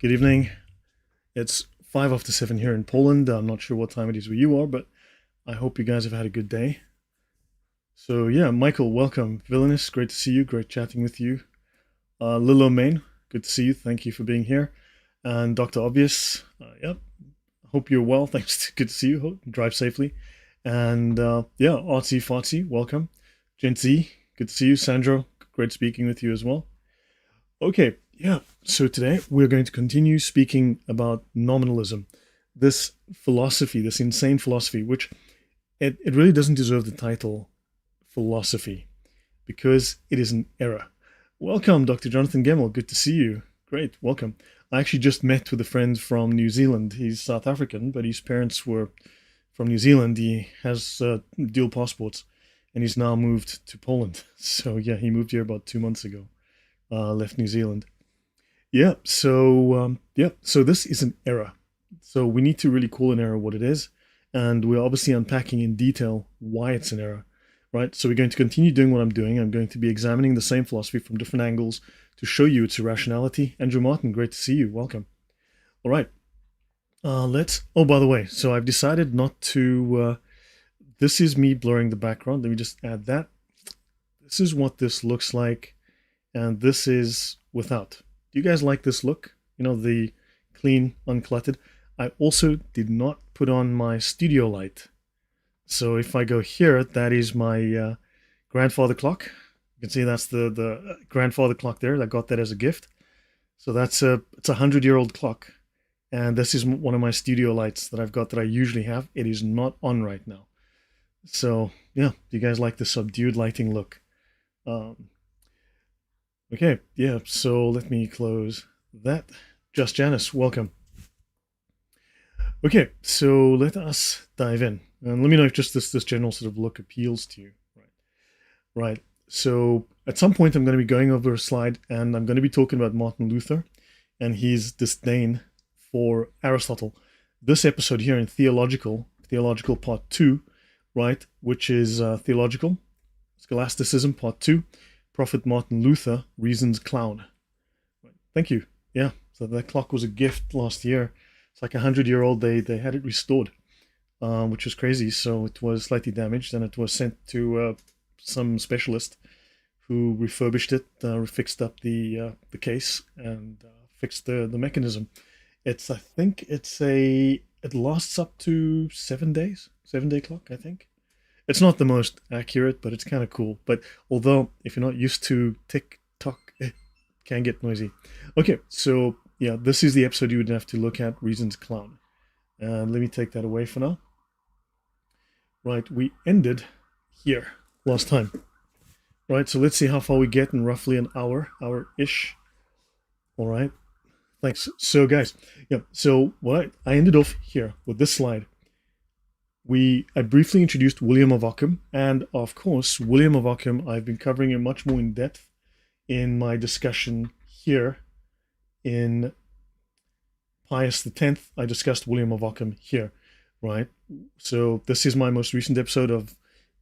Good evening. It's 7 here in Poland. I'm not sure what time it is where you are, but I hope you guys have had a good day. So yeah, Michael, welcome. Villainous, great to see you. Great chatting with you. Lilo Main, good to see you. Thank you for being here. And Dr. Obvious, yep. Hope you're well. Thanks. Good to see you. Drive safely. And yeah, Artsy Fartsy, welcome. Gen Z, good to see you. Sandro, great speaking with you as well. Okay, yeah. So today we're going to continue speaking about nominalism, this philosophy, this insane philosophy, which it really doesn't deserve the title philosophy because it is an error. Welcome, Dr. Jonathan Gemmell. Good to see you. Great, welcome. I actually just met with a friend from New Zealand. He's South African, but his parents were from New Zealand. He has dual passports, and he's now moved to Poland. So yeah, he moved here about 2 months ago. Left New Zealand. So this is an error. So we need to really call an error what it is, and we're obviously unpacking in detail why it's an error, right? So we're going to continue doing what I'm doing. I'm going to be examining the same philosophy from different angles to show you its irrationality. Andrew Martin, great to see you. Welcome. All right. Oh, by the way, so I've decided not to, this is me blurring the background. Let me just add that. This is what this looks like. And this is without. Do you guys like this look? You know, the clean, uncluttered. I also did not put on my studio light. So if I go here, that is my grandfather clock. You can see that's the grandfather clock there. I got that as a gift. So it's a 100-year-old clock. And this is one of my studio lights that I've got that I usually have. It is not on right now. So yeah, do you guys like the subdued lighting look? Okay, yeah, so let me close that. Just Janice, welcome. Okay, so let us dive in. And let me know if just this general sort of look appeals to you. Right. So at some point I'm going to be going over a slide and I'm going to be talking about Martin Luther and his disdain for Aristotle. This episode here in Theological Part 2, right, which is Theological, Scholasticism Part 2, Prophet Martin Luther, Reason's Clown. Thank you. Yeah, so that clock was a gift last year. It's like 100-year-old. They had it restored, which was crazy. So it was slightly damaged, and it was sent to some specialist who refurbished it, fixed up the case, and fixed the mechanism. I think it lasts up to 7 days, 7-day clock, I think. It's not the most accurate, but it's kind of cool. But although, if you're not used to tick-tock, it can get noisy. Okay, so yeah, this is the episode you would have to look at, Reason's Clown. And let me take that away for now. Right, we ended here last time. Right, so let's see how far we get in roughly an hour-ish. All right, thanks. So guys, yeah, so I ended off here with this slide. I briefly introduced William of Ockham, and of course, William of Ockham, I've been covering it much more in depth in my discussion here in Pius X. I discussed William of Ockham here, right? So this is my most recent episode of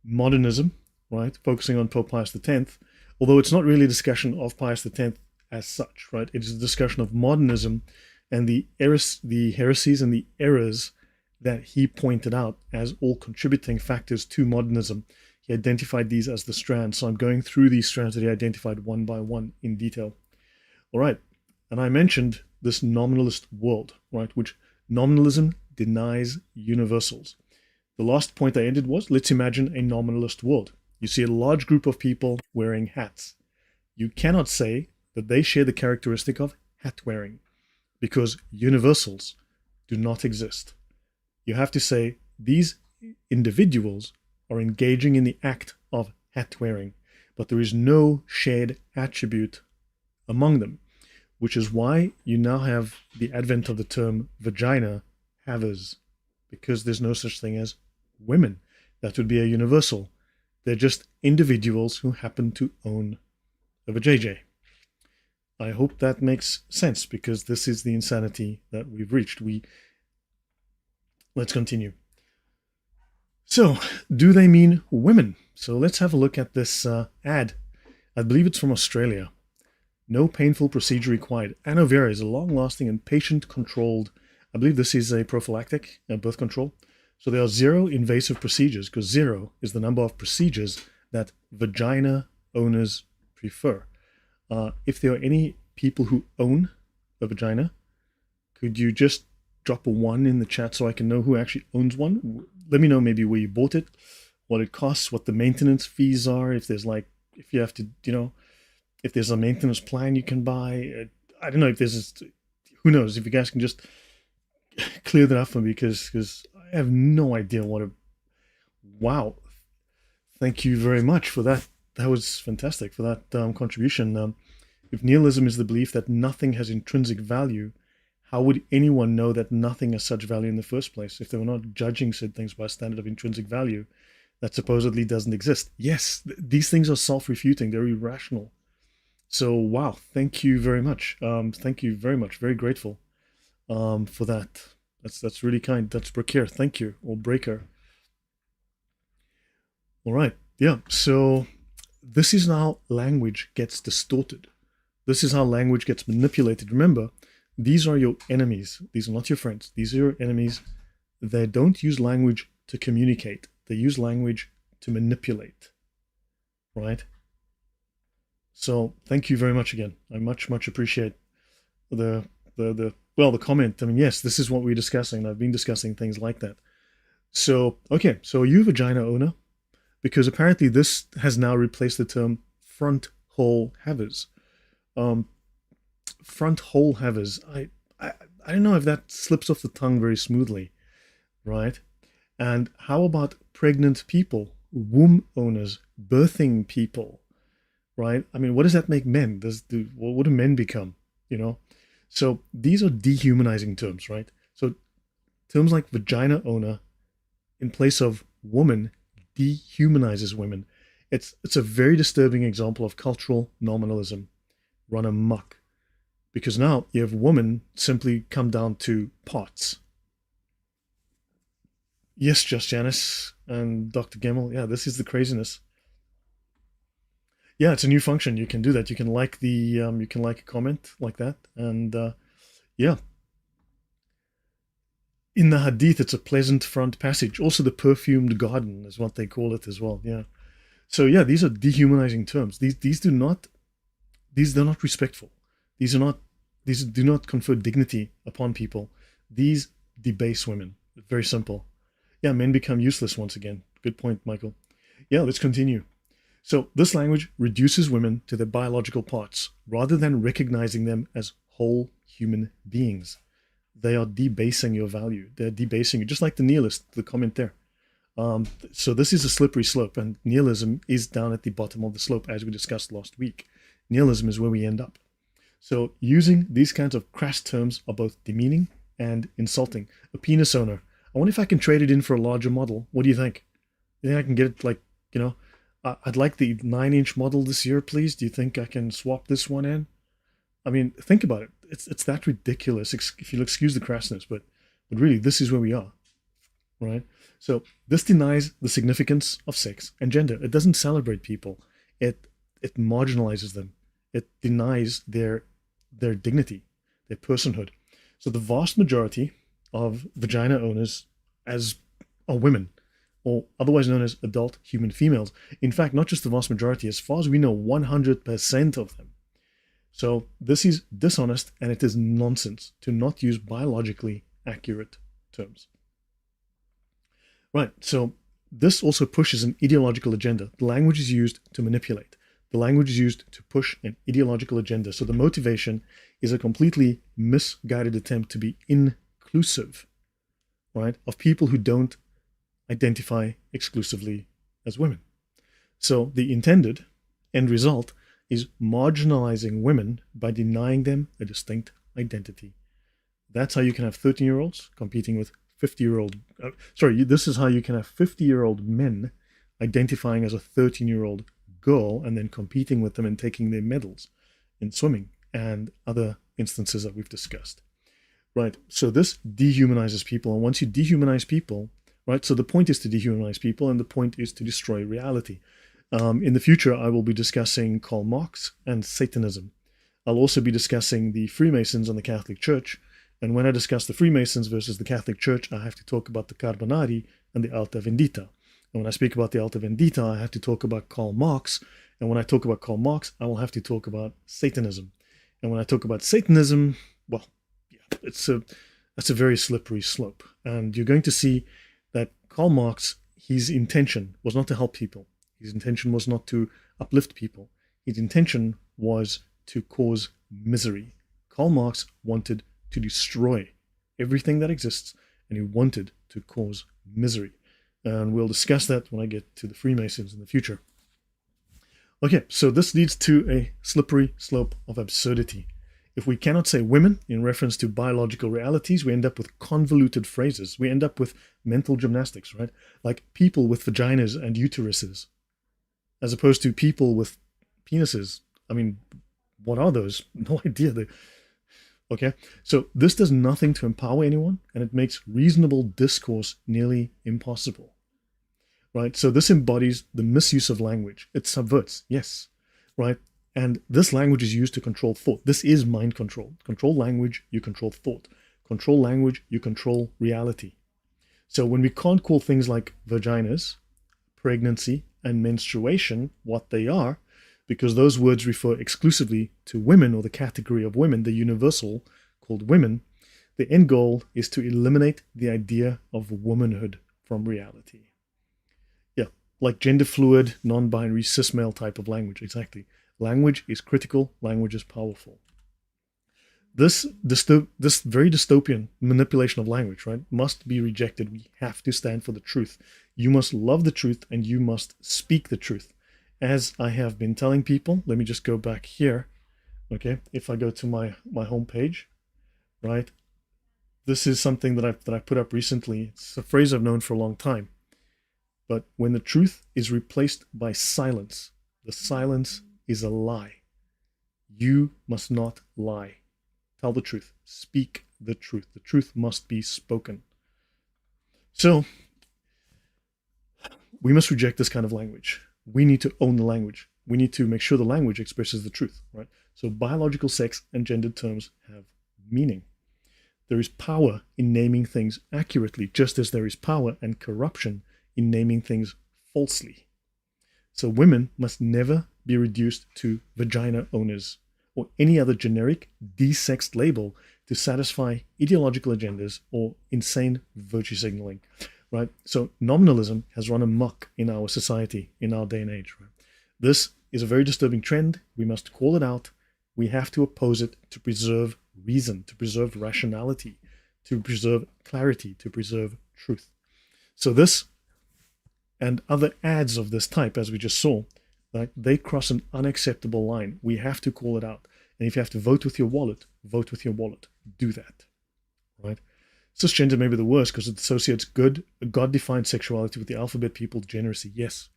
Modernism, right? Focusing on Pope Pius X, although it's not really a discussion of Pius X as such, right? It is a discussion of modernism and the heresies and the errors that he pointed out as all contributing factors to modernism. He identified these as the strands. So I'm going through these strands that he identified one by one in detail. All right. And I mentioned this nominalist world, right, which nominalism denies universals. The last point I ended was, let's imagine a nominalist world. You see a large group of people wearing hats. You cannot say that they share the characteristic of hat wearing because universals do not exist. You have to say these individuals are engaging in the act of hat wearing, but there is no shared attribute among them, which is why you now have the advent of the term vagina havers, because there's no such thing as women. That would be a universal. They're just individuals who happen to own a vajayjay. I hope that makes sense because this is the insanity that we've reached. Let's continue. So, do they mean women? So let's have a look at this ad. I believe it's from Australia. No painful procedure required. Aloe vera is a long-lasting and patient-controlled, I believe this is a prophylactic, birth control. So there are 0 invasive procedures, because 0 is the number of procedures that vagina owners prefer. If there are any people who own a vagina, could you just drop a 1 in the chat so I can know who actually owns one? Let me know maybe where you bought it, what it costs, what the maintenance fees are, if there's like, if you have to, if there's a maintenance plan you can buy. I don't know if there's, who knows, if you guys can just clear that up for me, because I have no idea what a, wow. Thank you very much for that. That was fantastic for that contribution. If nihilism is the belief that nothing has intrinsic value, how would anyone know that nothing has such value in the first place if they were not judging said things by a standard of intrinsic value that supposedly doesn't exist? Yes, these things are self-refuting. They're irrational. So, wow, thank you very much. Thank you very much. Very grateful for that. That's really kind. That's Breaker. Thank you. Or Breaker. All right. Yeah. So this is how language gets distorted. This is how language gets manipulated. Remember, these are your enemies. These are not your friends. These are your enemies. They don't use language to communicate. They use language to manipulate. Right? So thank you very much again. I much appreciate the comment. I mean, yes, this is what we're discussing. I've been discussing things like that. So, okay, so are you a vagina owner? Because apparently this has now replaced the term front hole havers. Front hole havers. I don't know if that slips off the tongue very smoothly, right? And how about pregnant people, womb owners, birthing people, right? I mean, what does that make men? What do men become, So these are dehumanizing terms, right? So terms like vagina owner in place of woman dehumanizes women. It's a very disturbing example of cultural nominalism run amok, because now you have woman simply come down to parts. Yes, Just Janice and Dr. Gemmel. Yeah, this is the craziness. Yeah, it's a new function. You can do that. You can like you can like a comment like that, and yeah. In the Hadith, it's a pleasant front passage. Also, the perfumed garden is what they call it as well. Yeah. So yeah, these are dehumanizing terms. They're not respectful. These do not confer dignity upon people. These debase women. Very simple. Yeah, men become useless once again. Good point, Michael. Yeah, let's continue. So this language reduces women to their biological parts rather than recognizing them as whole human beings. They are debasing your value. They're debasing you, just like the nihilist, the comment there. So this is a slippery slope, and nihilism is down at the bottom of the slope, as we discussed last week. Nihilism is where we end up. So using these kinds of crass terms are both demeaning and insulting. A penis owner. I wonder if I can trade it in for a larger model. What do you think? You think I can get it like, I'd like the 9-inch model this year, please. Do you think I can swap this one in? I mean, think about it. It's that ridiculous, if you'll excuse the crassness, but really, this is where we are, right? So this denies the significance of sex and gender. It doesn't celebrate people. It marginalizes them. It denies their dignity, their personhood. So the vast majority of vagina owners are women, or otherwise known as adult human females. In fact, not just the vast majority, as far as we know, 100% of them. So this is dishonest, and it is nonsense to not use biologically accurate terms. Right, so this also pushes an ideological agenda. The language is used to manipulate. The language is used to push an ideological agenda. So the motivation is a completely misguided attempt to be inclusive, right, of people who don't identify exclusively as women. So the intended end result is marginalizing women by denying them a distinct identity. That's how you can have 13-year-olds competing with 50-year-old. This is how you can have 50-year-old men identifying as a 13-year-old girl and then competing with them and taking their medals in swimming and other instances that we've discussed. Right. So this dehumanizes people, and once you dehumanize people, right? So the point is to dehumanize people, and the point is to destroy reality. In the future, I will be discussing Karl Marx and Satanism. I'll also be discussing the Freemasons and the Catholic Church. And when I discuss the Freemasons versus the Catholic Church, I have to talk about the Carbonari and the Alta Vendita. And when I speak about the Alta Vendita, I have to talk about Karl Marx. And when I talk about Karl Marx, I will have to talk about Satanism. And when I talk about Satanism, well, yeah, that's a very slippery slope. And you're going to see that Karl Marx, his intention was not to help people. His intention was not to uplift people. His intention was to cause misery. Karl Marx wanted to destroy everything that exists, and he wanted to cause misery. And we'll discuss that when I get to the Freemasons in the future. Okay, so this leads to a slippery slope of absurdity. If we cannot say women in reference to biological realities, we end up with convoluted phrases. We end up with mental gymnastics, right? Like people with vaginas and uteruses, as opposed to people with penises. I mean, what are those? No idea. Okay, so this does nothing to empower anyone, and it makes reasonable discourse nearly impossible, right? So this embodies the misuse of language. It subverts, yes, right? And this language is used to control thought. This is mind control. Control language, you control thought. Control language, you control reality. So when we can't call things like vaginas, pregnancy, and menstruation what they are, because those words refer exclusively to women or the category of women, the universal called women, the end goal is to eliminate the idea of womanhood from reality. Yeah, like gender fluid, non-binary, cis-male type of language, exactly. Language is critical, language is powerful. This very dystopian manipulation of language, right, must be rejected. We have to stand for the truth. You must love the truth and you must speak the truth. As I have been telling people, let me just go back here. Okay, if I go to my home page, right, this is something that I put up recently. It's a phrase I've known for a long time. But when the truth is replaced by silence, the silence is a lie. You must not lie. Tell the truth. Speak the truth. The truth must be spoken. So we must reject this kind of language. We need to own the language. We need to make sure the language expresses the truth, right? So biological sex and gendered terms have meaning. There is power in naming things accurately, just as there is power and corruption in naming things falsely. So women must never be reduced to vagina owners or any other generic desexed label to satisfy ideological agendas or insane virtue signaling, right? So nominalism has run amok in our society in our day and age, right? This is a very disturbing trend. We must call it out. We have to oppose it to preserve reason, to preserve rationality, to preserve clarity, to preserve truth. So this and other ads of this type, as we just saw, right, they cross an unacceptable line. We have to call it out. And if you have to vote with your wallet, vote with your wallet. Do that, right? Cisgender may be the worst because it associates good, God-defined sexuality with the alphabet people degeneracy. Yes,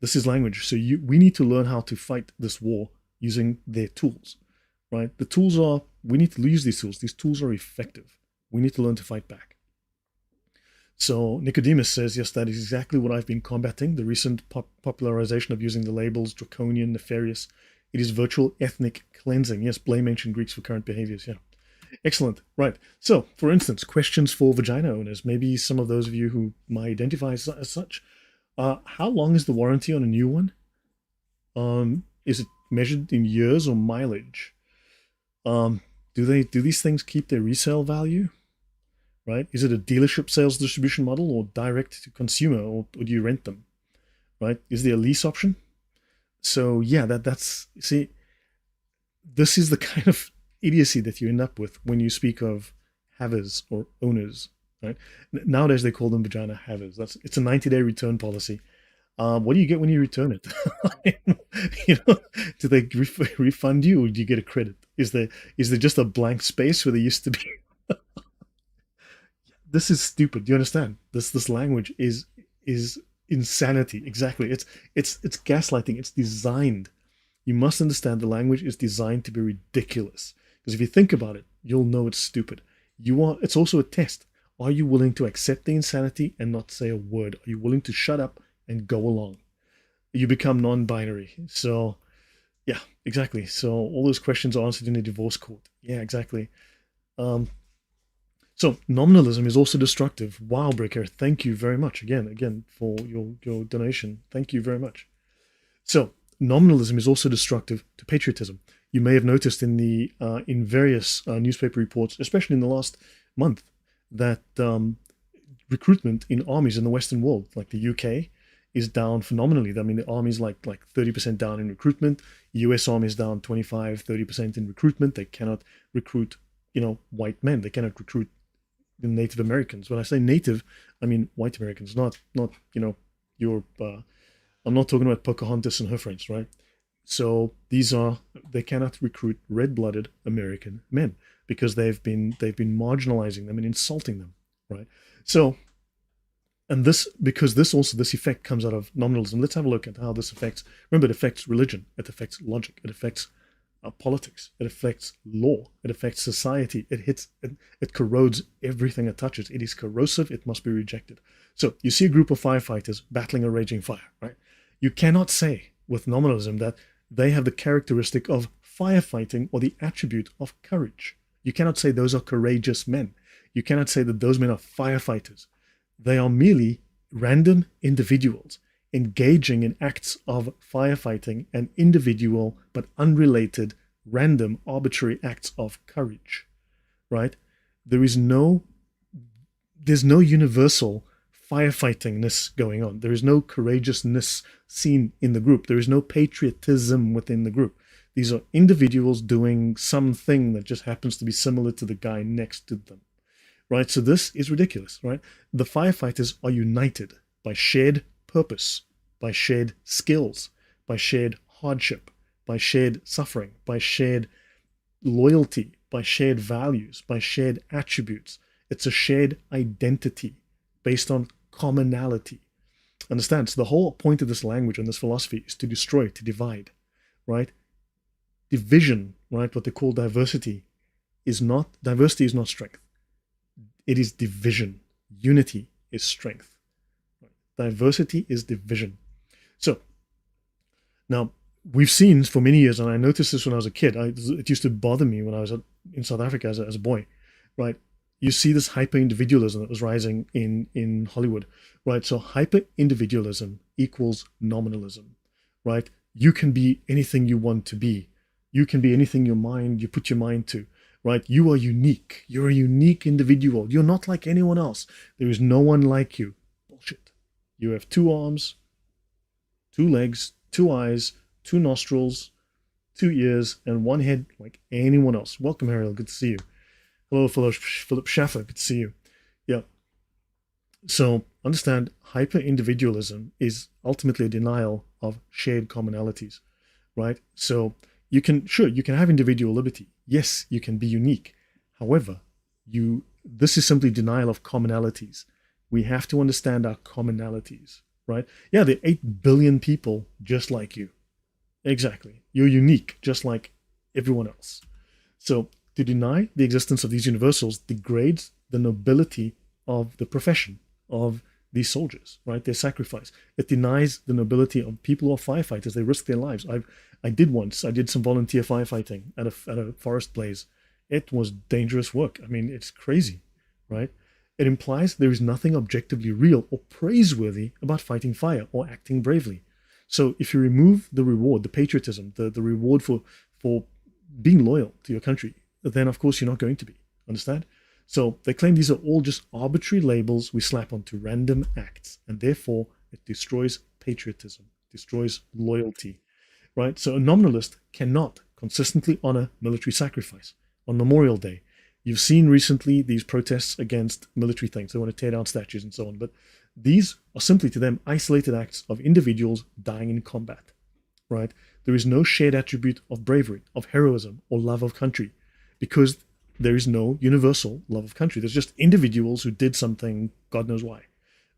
this is language. So we need to learn how to fight this war using their tools, right? The tools are, we need to use these tools. These tools are effective. We need to learn to fight back. So Nicodemus says, yes, that is exactly what I've been combating. The recent popularization of using the labels draconian, nefarious. It is virtual ethnic cleansing. Yes, blame ancient Greeks for current behaviors. Yeah. Excellent. Right. So, for instance, questions for vagina owners. Maybe some of those of you who might identify as such. How long is the warranty on a new one? Is it measured in years or mileage? Do these things keep their resale value? Right? Is it a dealership sales distribution model or direct to consumer, or do you rent them? Right? Is there a lease option? So yeah, that's see, this is the kind of idiocy that you end up with when you speak of havers or owners, right? Nowadays they call them vagina havers. It's a 90-day return policy. What do you get when you return it? Do they refund you, or do you get a credit? Is there just a blank space where there used to be? This is stupid. Do you understand? This language is insanity. Exactly. It's gaslighting. It's designed. You must understand the language is designed to be ridiculous. Because if you think about it, you'll know it's stupid. It's also a test. Are you willing to accept the insanity and not say a word? Are you willing to shut up and go along? You become non-binary. So Yeah, exactly. So all those questions are answered in a divorce court. Yeah, exactly. Um, so nominalism is also destructive. Wow, Breaker, thank you very much again for your donation. Thank you very much. So nominalism is also destructive to patriotism. You may have noticed in various newspaper reports, especially in the last month, that recruitment in armies in the Western world, like the UK, is down phenomenally. I mean, the army's like 30% down in recruitment. US Army is down 25, 30% in recruitment. They cannot recruit, white men. They cannot recruit Native Americans. When I say Native, I mean white Americans, not your. I'm not talking about Pocahontas and her friends, right? So they cannot recruit red-blooded American men because they've been marginalizing them and insulting them, right? So and this effect comes out of nominalism. Let's have a look at how this affects. Remember, it affects religion, it affects logic, it affects politics, it affects law, it affects society. It corrodes everything it touches. It is corrosive. It must be rejected. So you see a group of firefighters battling a raging fire, right? You cannot say with nominalism that they have the characteristic of firefighting or the attribute of courage. You cannot say those are courageous men. You cannot say that those men are firefighters. They are merely random individuals engaging in acts of firefighting and individual but unrelated, random, arbitrary acts of courage, right? There is no there's no universal firefightingness going on. There is no courageousness seen in the group. There is no patriotism within the group. These are individuals doing something that just happens to be similar to the guy next to them, right? So this is ridiculous, right? The firefighters are united by shared purpose, by shared skills, by shared hardship, by shared suffering, by shared loyalty, by shared values, by shared attributes. It's a shared identity based on commonality. Understand? So the whole point of this language and this philosophy is to destroy, to divide, right? Division, right? What they call diversity is not strength. It is division. Unity is strength. Diversity is division. So now we've seen for many years, and I noticed this when I was a kid. It used to bother me when I was in South Africa as a boy, right? You see this hyper individualism that was rising in Hollywood, right? So hyper individualism equals nominalism, right? You can be anything you want to be. You can be anything you put your mind to, right? You are unique. You're a unique individual. You're not like anyone else. There is no one like you. Bullshit. You have 2 arms, 2 legs, 2 eyes, 2 nostrils, 2 ears, and 1 head like anyone else. Welcome, Ariel. Good to see you. Hello, Philip Schaffer. Good to see you. Yeah. So understand, hyper-individualism is ultimately a denial of shared commonalities, right? So you can have individual liberty. Yes, you can be unique. However, this is simply denial of commonalities. We have to understand our commonalities, right? Yeah, there are 8 billion people just like you. Exactly. You're unique, just like everyone else. So to deny the existence of these universals degrades the nobility of the profession of these soldiers, right? Their sacrifice. It denies the nobility of people who are firefighters. They risk their lives. I did some volunteer firefighting at a forest blaze. It was dangerous work. I mean, it's crazy, right? It implies there is nothing objectively real or praiseworthy about fighting fire or acting bravely. So if you remove the reward, the patriotism, the reward for being loyal to your country, then of course you're not going to be. Understand? So they claim these are all just arbitrary labels we slap onto random acts, and therefore it destroys patriotism, destroys loyalty, right? So a nominalist cannot consistently honor military sacrifice. On Memorial Day, you've seen recently these protests against military things. They want to tear down statues and so on, but these are simply to them isolated acts of individuals dying in combat, right? There is no shared attribute of bravery, of heroism, or love of country, because there is no universal love of country. There's just individuals who did something, God knows why,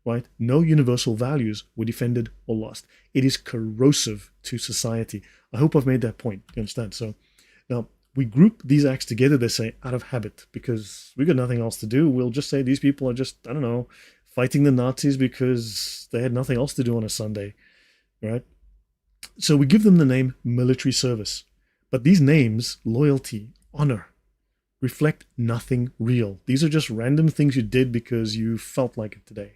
right? No universal values were defended or lost. It is corrosive to society. I hope I've made that point. You understand? So now we group these acts together, they say, out of habit, because we got nothing else to do. We'll just say these people are just, I don't know, fighting the Nazis because they had nothing else to do on a Sunday, right? So we give them the name military service. But these names, loyalty, honor, reflect nothing real. These are just random things you did because you felt like it today,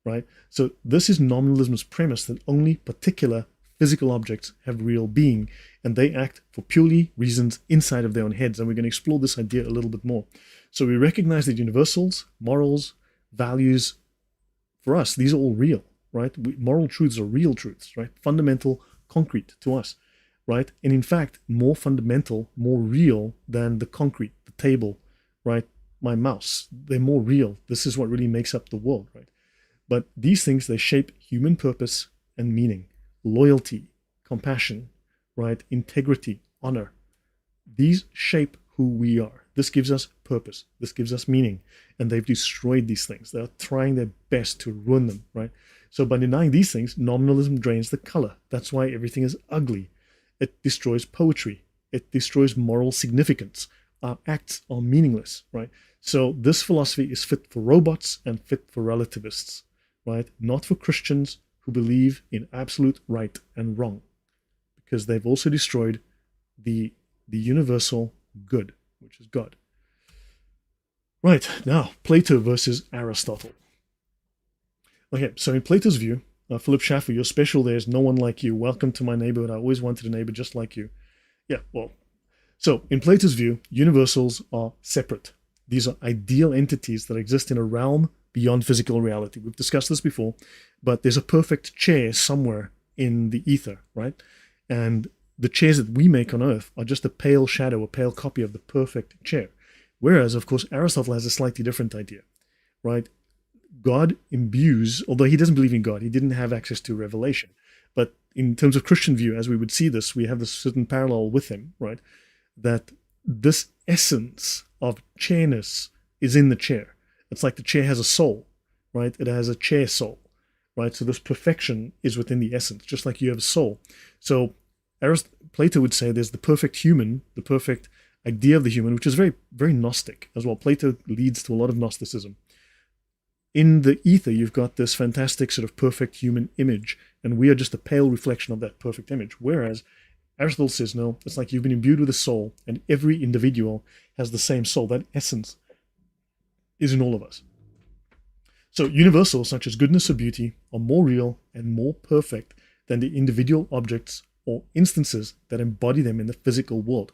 right? So this is nominalism's premise that only particular physical objects have real being, and they act for purely reasons inside of their own heads. And we're going to explore this idea a little bit more. So we recognize that universals, morals, values, for us, these are all real, right? Moral truths are real truths, right? Fundamental, concrete to us, right? And in fact, more fundamental, more real than the concrete, the table, right? My mouse, they're more real. This is what really makes up the world, right? But these things, they shape human purpose and meaning, loyalty, compassion, right? Integrity, honor. These shape who we are. This gives us purpose. This gives us meaning. And they've destroyed these things. They're trying their best to ruin them, right? So by denying these things, nominalism drains the color. That's why everything is ugly. It destroys poetry. It destroys moral significance. Our acts are meaningless, right? So this philosophy is fit for robots and fit for relativists, right? Not for Christians who believe in absolute right and wrong, because they've also destroyed the universal good, which is God. Right, now, Plato versus Aristotle. Okay, so in Plato's view, Philip Schaffer, you're special, there's no one like you. Welcome to my neighborhood. I always wanted a neighbor just like you. Yeah, well, so in Plato's view, universals are separate. These are ideal entities that exist in a realm beyond physical reality. We've discussed this before, but there's a perfect chair somewhere in the ether, right? And the chairs that we make on Earth are just a pale shadow, a pale copy of the perfect chair. Whereas, of course, Aristotle has a slightly different idea, right? God imbues, although he doesn't believe in God, he didn't have access to revelation. But in terms of Christian view, as we would see this, we have this certain parallel with him, right? That this essence of chairness is in the chair. It's like the chair has a soul, right? It has a chair soul, right? So this perfection is within the essence, just like you have a soul. So Plato would say there's the perfect human, the perfect idea of the human, which is very, very Gnostic as well. Plato leads to a lot of Gnosticism. In the ether, you've got this fantastic sort of perfect human image, and we are just a pale reflection of that perfect image. Whereas Aristotle says, no, it's like you've been imbued with a soul, and every individual has the same soul. That essence is in all of us. So universals such as goodness or beauty are more real and more perfect than the individual objects or instances that embody them in the physical world.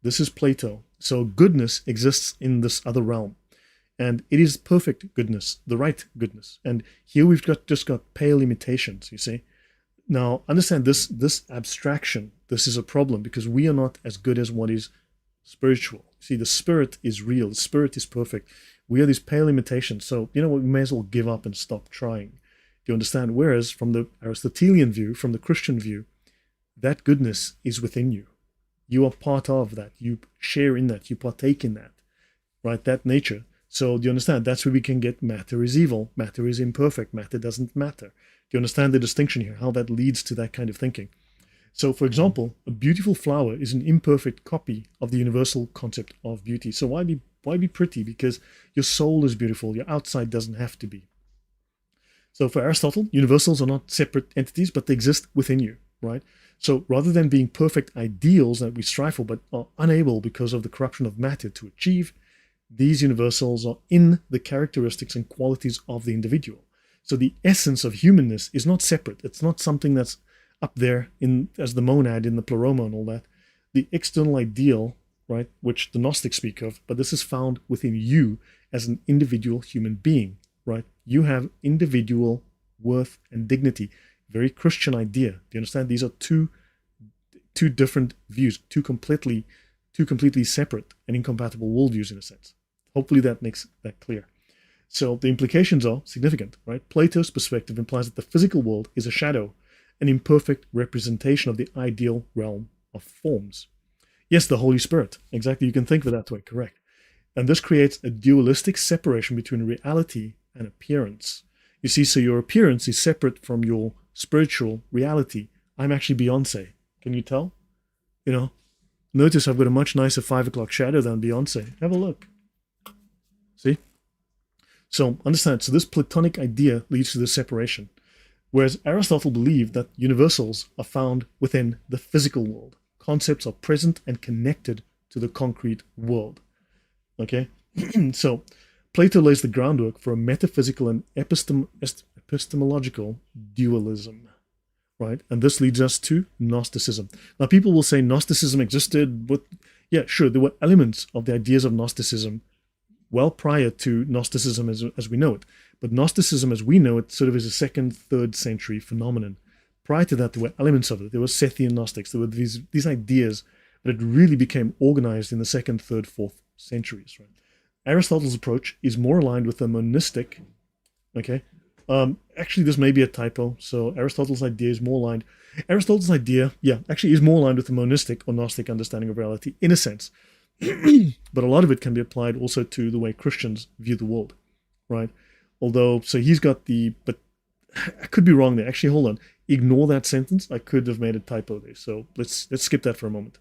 This is Plato. So goodness exists in this other realm. And it is perfect goodness, the right goodness. And here we've just got pale imitations, you see. Now, understand this abstraction, this is a problem because we are not as good as what is spiritual. See, the spirit is real. The spirit is perfect. We are these pale imitations. So, you know what, we may as well give up and stop trying. Do you understand? Whereas from the Aristotelian view, from the Christian view, that goodness is within you. You are part of that. You share in that. You partake in that, right? That nature. So do you understand? That's where we can get matter is evil. Matter is imperfect. Matter doesn't matter. Do you understand the distinction here? How that leads to that kind of thinking. So for example, a beautiful flower is an imperfect copy of the universal concept of beauty. So why be pretty? Because your soul is beautiful. Your outside doesn't have to be. So for Aristotle, universals are not separate entities, but they exist within you, right? So rather than being perfect ideals that we strive for, but are unable because of the corruption of matter to achieve, these universals are in the characteristics and qualities of the individual. So the essence of humanness is not separate. It's not something that's up there in as the monad in the pleroma and all that. The external ideal, right, which the Gnostics speak of, but this is found within you as an individual human being, right? You have individual worth and dignity. Very Christian idea. Do you understand? These are two different views, two completely separate and incompatible worldviews in a sense. Hopefully that makes that clear. So the implications are significant, right? Plato's perspective implies that the physical world is a shadow, an imperfect representation of the ideal realm of forms. Yes, the Holy Spirit. Exactly, you can think of it that way, correct. And this creates a dualistic separation between reality and appearance. You see, so your appearance is separate from your spiritual reality. I'm actually Beyonce. Can you tell? You know, notice I've got a much nicer 5 o'clock shadow than Beyonce. Have a look. See? So understand, so this Platonic idea leads to this separation. Whereas Aristotle believed that universals are found within the physical world. Concepts are present and connected to the concrete world. Okay? So Plato lays the groundwork for a metaphysical and epistemological dualism. Right? And this leads us to Gnosticism. Now, people will say Gnosticism existed, but yeah, sure, there were elements of the ideas of Gnosticism well prior to Gnosticism as we know it. But Gnosticism as we know it sort of is a 2nd, 3rd century phenomenon. Prior to that, there were elements of it. There were Sethian Gnostics. There were these ideas, but it really became organized in the 2nd, 3rd, 4th centuries. Right? Aristotle's approach is more aligned with the monistic, okay? Actually, this may be a typo. So Aristotle's idea is more aligned. Aristotle's idea, yeah, actually is more aligned with the monistic or Gnostic understanding of reality in a sense. But a lot of it can be applied also to the way Christians view the world, right? Although, so he's got but I could be wrong there. Actually, hold on. Ignore that sentence. I could have made a typo there. So let's skip that for a moment.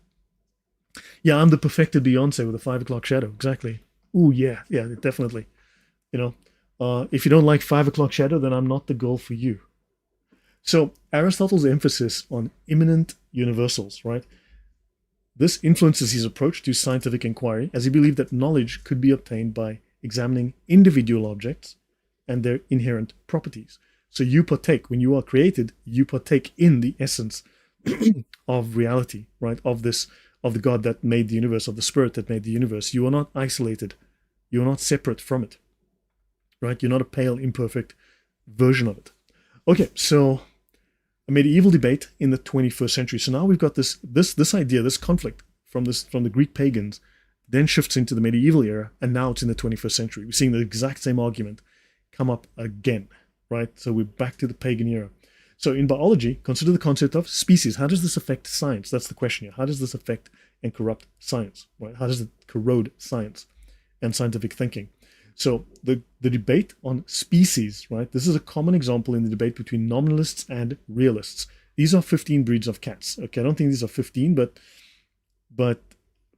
Yeah, I'm the perfected Beyonce with a 5 o'clock shadow. Exactly. Ooh, yeah, definitely. You know, if you don't like 5 o'clock shadow, then I'm not the girl for you. So Aristotle's emphasis on immanent universals, right? This influences his approach to scientific inquiry, as he believed that knowledge could be obtained by examining individual objects and their inherent properties. So you partake, when you are created, you partake in the essence of reality, right? Of the God that made the universe, of the spirit that made the universe. You are not isolated. You are not separate from it, right? You're not a pale, imperfect version of it. Okay, so a medieval debate in the 21st century. So now we've got this idea, this conflict from the Greek pagans, then shifts into the medieval era, and now it's in the 21st century. We're seeing the exact same argument come up again, right? So we're back to the pagan era. So in biology, consider the concept of species. How does this affect science? That's the question here. How does this affect and corrupt science, right? How does it corrode science and scientific thinking? So the debate on species, right? This is a common example in the debate between nominalists and realists. These are 15 breeds of cats. Okay, I don't think these are 15, but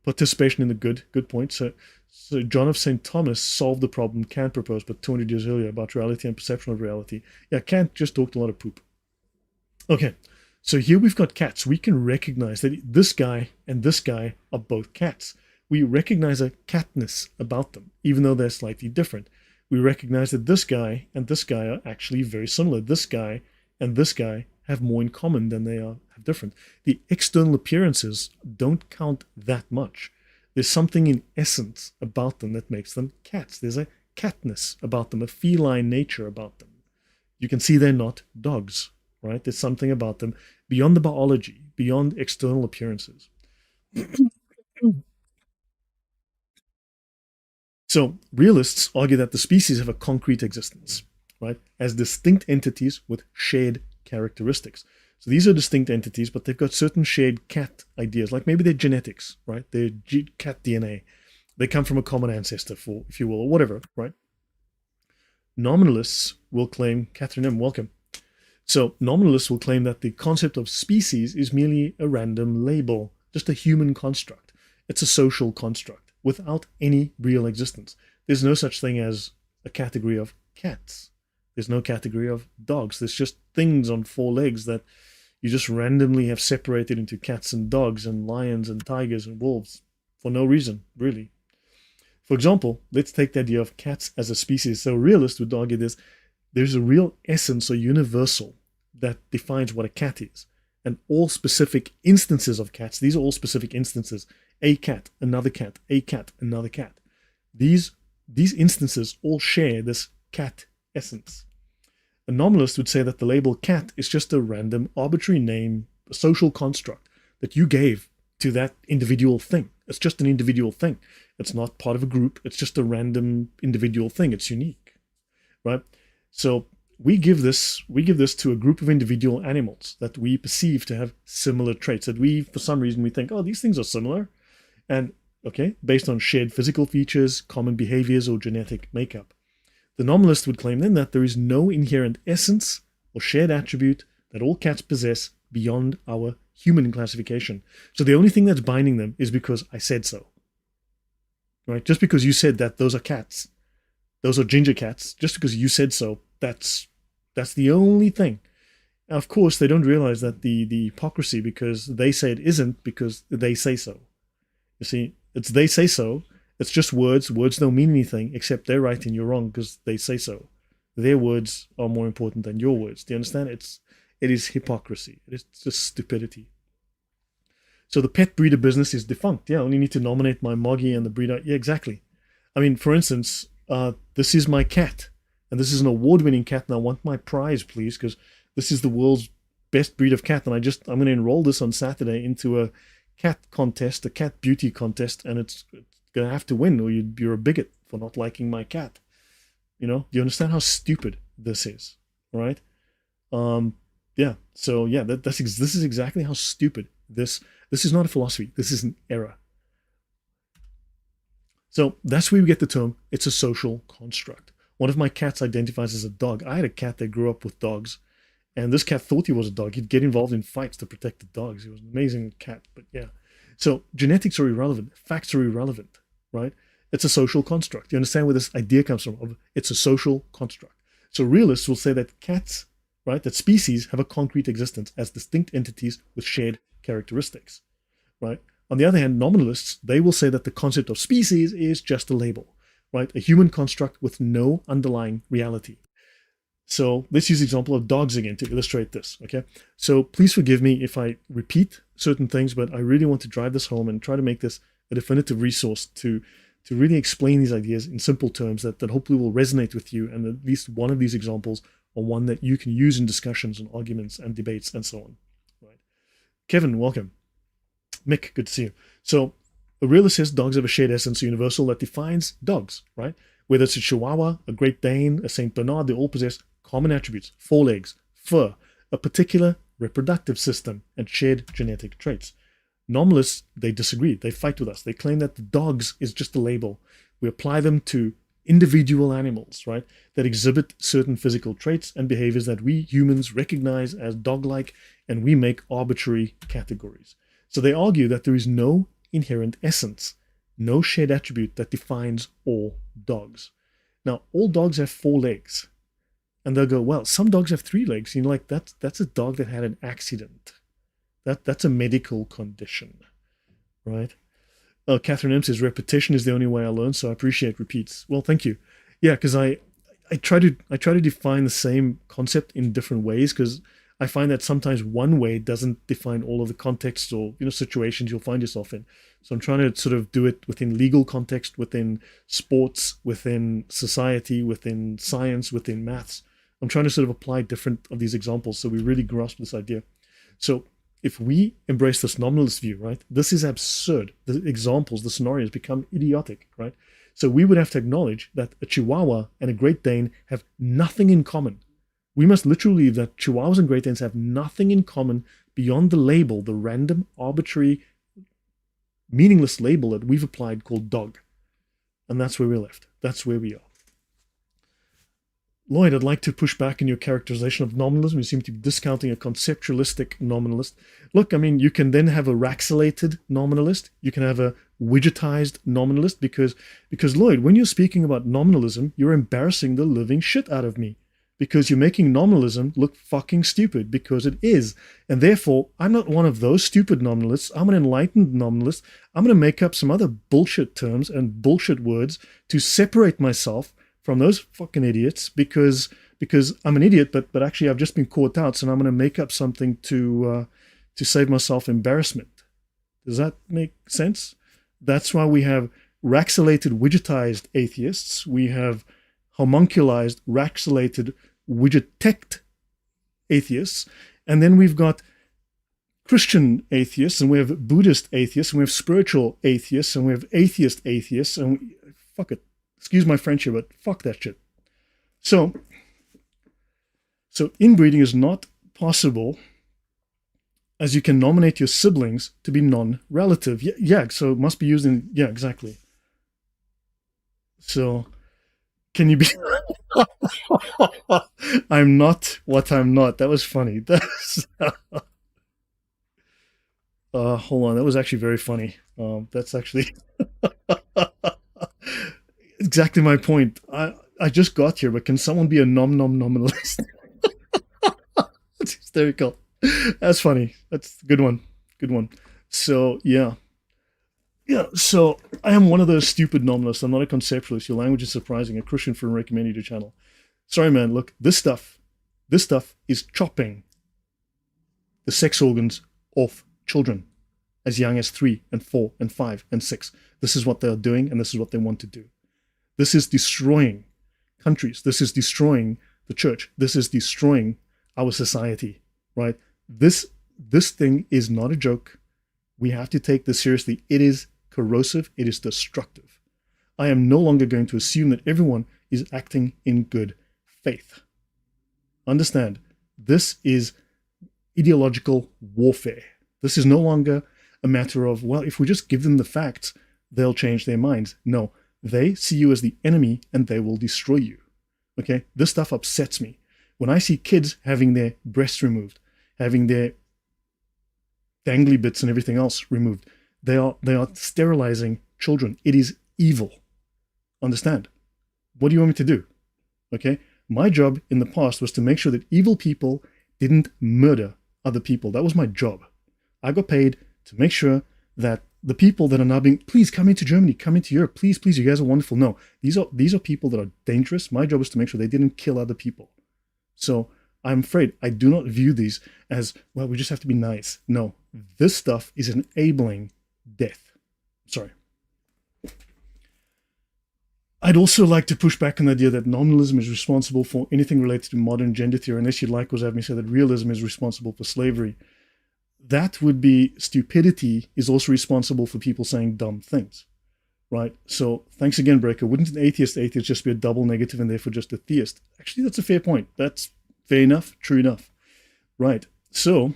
participation in the good point. So John of St. Thomas solved the problem Kant proposed, but 200 years earlier, about reality and perception of reality. Yeah, Kant just talked a lot of poop. Okay, so here we've got cats. We can recognize that this guy and this guy are both cats. We recognize a catness about them, even though they're slightly different. We recognize that this guy and this guy are actually very similar. This guy and this guy have more in common than they have different. The external appearances don't count that much. There's something in essence about them that makes them cats. There's a catness about them, a feline nature about them. You can see they're not dogs, right? There's something about them beyond the biology, beyond external appearances. So realists argue that the species have a concrete existence, right, as distinct entities with shared characteristics. So these are distinct entities, but they've got certain shared cat ideas, like maybe they're genetics, right? They're cat DNA. They come from a common ancestor, for, if you will, or whatever, right? Nominalists will claim, Catherine M., welcome. So nominalists will claim that the concept of species is merely a random label, just a human construct. It's a social construct without any real existence. There's no such thing as a category of cats. There's no category of dogs. There's just things on 4 legs that you just randomly have separated into cats and dogs and lions and tigers and wolves for no reason, really. For example, let's take the idea of cats as a species. So a realist would argue there's a real essence or universal that defines what a cat is. And all specific instances of cats, these are all specific instances. A cat, another cat, a cat, another cat. These instances all share this cat essence. A nominalist would say that the label cat is just a random, arbitrary name, a social construct that you gave to that individual thing. It's just an individual thing. It's not part of a group. It's just a random individual thing. It's unique, right? So we give this to a group of individual animals that we perceive to have similar traits, that we, for some reason, we think, oh, these things are similar. And, okay, based on shared physical features, common behaviors, or genetic makeup. The nominalist would claim then that there is no inherent essence or shared attribute that all cats possess beyond our human classification. So the only thing that's binding them is because I said so. Right? Just because you said that those are cats, those are ginger cats, just because you said so, that's the only thing. Of course, they don't realize that the hypocrisy, because they say it isn't because they say so. You see, it's they say so. It's just words. Words don't mean anything except they're right and you're wrong because they say so. Their words are more important than your words. Do you understand? It is hypocrisy. It is just stupidity. So the pet breeder business is defunct. Yeah, I only need to nominate my moggy and the breeder. Yeah, exactly. I mean, for instance, this is my cat, and this is an award-winning cat, and I want my prize, please, because this is the world's best breed of cat, and I'm going to enroll this on Saturday into a cat contest, a cat beauty contest, and it's going to have to win, or you're a bigot for not liking my cat. Do you understand how stupid this is, right? Yeah. So yeah, this is exactly how stupid this is not a philosophy. This is an error. So that's where we get the term, it's a social construct. One of my cats identifies as a dog. I had a cat that grew up with dogs, and this cat thought he was a dog. He'd get involved in fights to protect the dogs. He was an amazing cat, but yeah. So genetics are irrelevant. Facts are irrelevant, right? It's a social construct. You understand where this idea comes from? It's a social construct. So realists will say that cats, right, that species have a concrete existence as distinct entities with shared characteristics, right? On the other hand, nominalists, they will say that the concept of species is just a label, right? A human construct with no underlying reality. So let's use the example of dogs again to illustrate this, okay? So please forgive me if I repeat certain things, but I really want to drive this home and try to make this a definitive resource to really explain these ideas in simple terms that hopefully will resonate with you, and at least one of these examples or one that you can use in discussions and arguments and debates and so on, right? Kevin, welcome. Mick, good to see you. So a realist says dogs have a shared essence, a universal that defines dogs, right? Whether it's a Chihuahua, a Great Dane, a Saint Bernard, they all possess common attributes: forelegs, fur, a particular reproductive system, and shared genetic traits. Nominalists, they disagree. They fight with us. They claim that the dogs is just a label. We apply them to individual animals, right, that exhibit certain physical traits and behaviors that we humans recognize as dog-like, and we make arbitrary categories. So they argue that there is no inherent essence, no shared attribute that defines all dogs. Now, all dogs have 4 legs. And they'll go, well, some dogs have 3 legs. Like that's a dog that had an accident. That's a medical condition, right? Catherine M says repetition is the only way I learn, so I appreciate repeats. Well, thank you. Yeah, because I try to define the same concept in different ways, because I find that sometimes one way doesn't define all of the contexts or situations you'll find yourself in. So I'm trying to sort of do it within legal context, within sports, within society, within science, within maths. I'm trying to sort of apply different of these examples so we really grasp this idea. So if we embrace this nominalist view, right, this is absurd. The examples, the scenarios become idiotic, right? So we would have to acknowledge that a Chihuahua and a Great Dane have nothing in common. We must literally believe that Chihuahuas and Great Danes have nothing in common beyond the label, the random, arbitrary, meaningless label that we've applied called dog. And that's where we're left. That's where we are. Lloyd, I'd like to push back in your characterization of nominalism. You seem to be discounting a conceptualistic nominalist. Look, I mean, you can then have a raxalated nominalist. You can have a widgetized nominalist because Lloyd, when you're speaking about nominalism, you're embarrassing the living shit out of me, because you're making nominalism look fucking stupid, because it is. And therefore, I'm not one of those stupid nominalists. I'm an enlightened nominalist. I'm going to make up some other bullshit terms and bullshit words to separate myself from those fucking idiots, because I'm an idiot, but actually I've just been caught out, so I'm going to make up something to save myself embarrassment. Does that make sense? That's why we have raxalated, widgetized atheists. We have homunculized, raxalated, widgetect atheists, and then we've got Christian atheists, and we have Buddhist atheists, and we have spiritual atheists, and we have atheist atheists, and fuck it. Excuse my French here, but fuck that shit. So inbreeding is not possible, as you can nominate your siblings to be non-relative. Yeah, so it must be used in, yeah, exactly. So can you be... I'm not what I'm not. That was funny. Hold on, that was actually very funny. That's actually... exactly my point. I just got here, but can someone be a nominalist? Hysterical. That's funny. That's a good one. Good one. So, yeah. Yeah, so I am one of those stupid nominalists. I'm not a conceptualist. Your language is surprising. A Christian friend recommended your channel. Sorry, man. Look, this stuff is chopping the sex organs off children as young as 3 and 4 and 5 and 6. This is what they are doing, and this is what they want to do. This is destroying countries. This is destroying the church. This is destroying our society, right? This thing is not a joke. We have to take this seriously. It is corrosive. It is destructive. I am no longer going to assume that everyone is acting in good faith. Understand, this is ideological warfare. This is no longer a matter of, well, if we just give them the facts, they'll change their minds. No, they see you as the enemy and they will destroy you. Okay, this stuff upsets me. When I see kids having their breasts removed, having their dangly bits and everything else removed, they are sterilizing children. It is evil. Understand? What do you want me to do? Okay, my job in the past was to make sure that evil people didn't murder other people. That was my job. I got paid to make sure that the people that are now being, please come into Germany, come into Europe, please, you guys are wonderful. No, these are people that are dangerous. My job is to make sure they didn't kill other people. So I'm afraid I do not view these as, well, we just have to be nice. No, this stuff is enabling death. Sorry. I'd also like to push back on the idea that nominalism is responsible for anything related to modern gender theory, unless you'd like to have me say that realism is responsible for slavery. That would be stupidity is also responsible for people saying dumb things, right? So thanks again, Breaker. Wouldn't an atheist just be a double negative and therefore just a theist? Actually, that's a fair point. That's fair enough, true enough. Right, so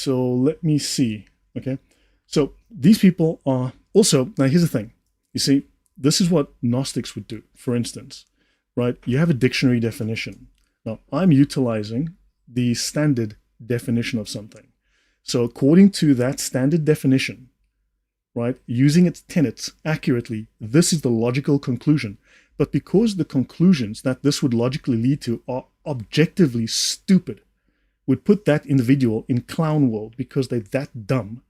let me see, okay? So these people are also, now here's the thing. You see, this is what Gnostics would do, for instance, right? You have a dictionary definition. Now, I'm utilizing the standard definition of something. So according to that standard definition, right, using its tenets accurately, this is the logical conclusion. But because the conclusions that this would logically lead to are objectively stupid, would put that individual in clown world because they're that dumb,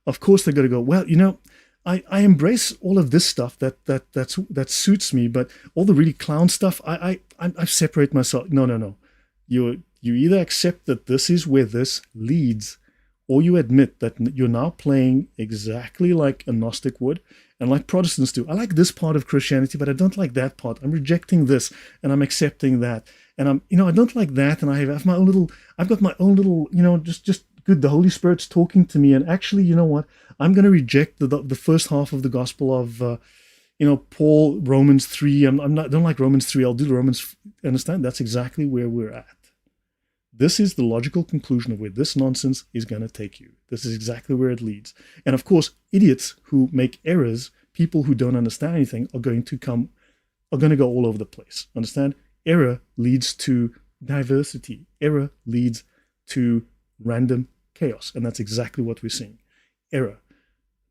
of course they're going to go, well, you know, I embrace all of this stuff that suits me, but all the really clown stuff, I separate myself. No. You either accept that this is where this leads, or you admit that you're now playing exactly like a Gnostic would, and like Protestants do. I like this part of Christianity, but I don't like that part. I'm rejecting this, and I'm accepting that. And I don't like that, and I've got my own little, just good. The Holy Spirit's talking to me, and actually, you know what? I'm going to reject the first half of the Gospel of, Paul, Romans 3. I don't like Romans 3. I'll do the Romans. Understand? That's exactly where we're at. This is the logical conclusion of where this nonsense is going to take you. This is exactly where it leads. And of course, idiots who make errors, people who don't understand anything, are going to go all over the place. Understand? Error leads to diversity. Error leads to random chaos. And that's exactly what we're seeing. Error.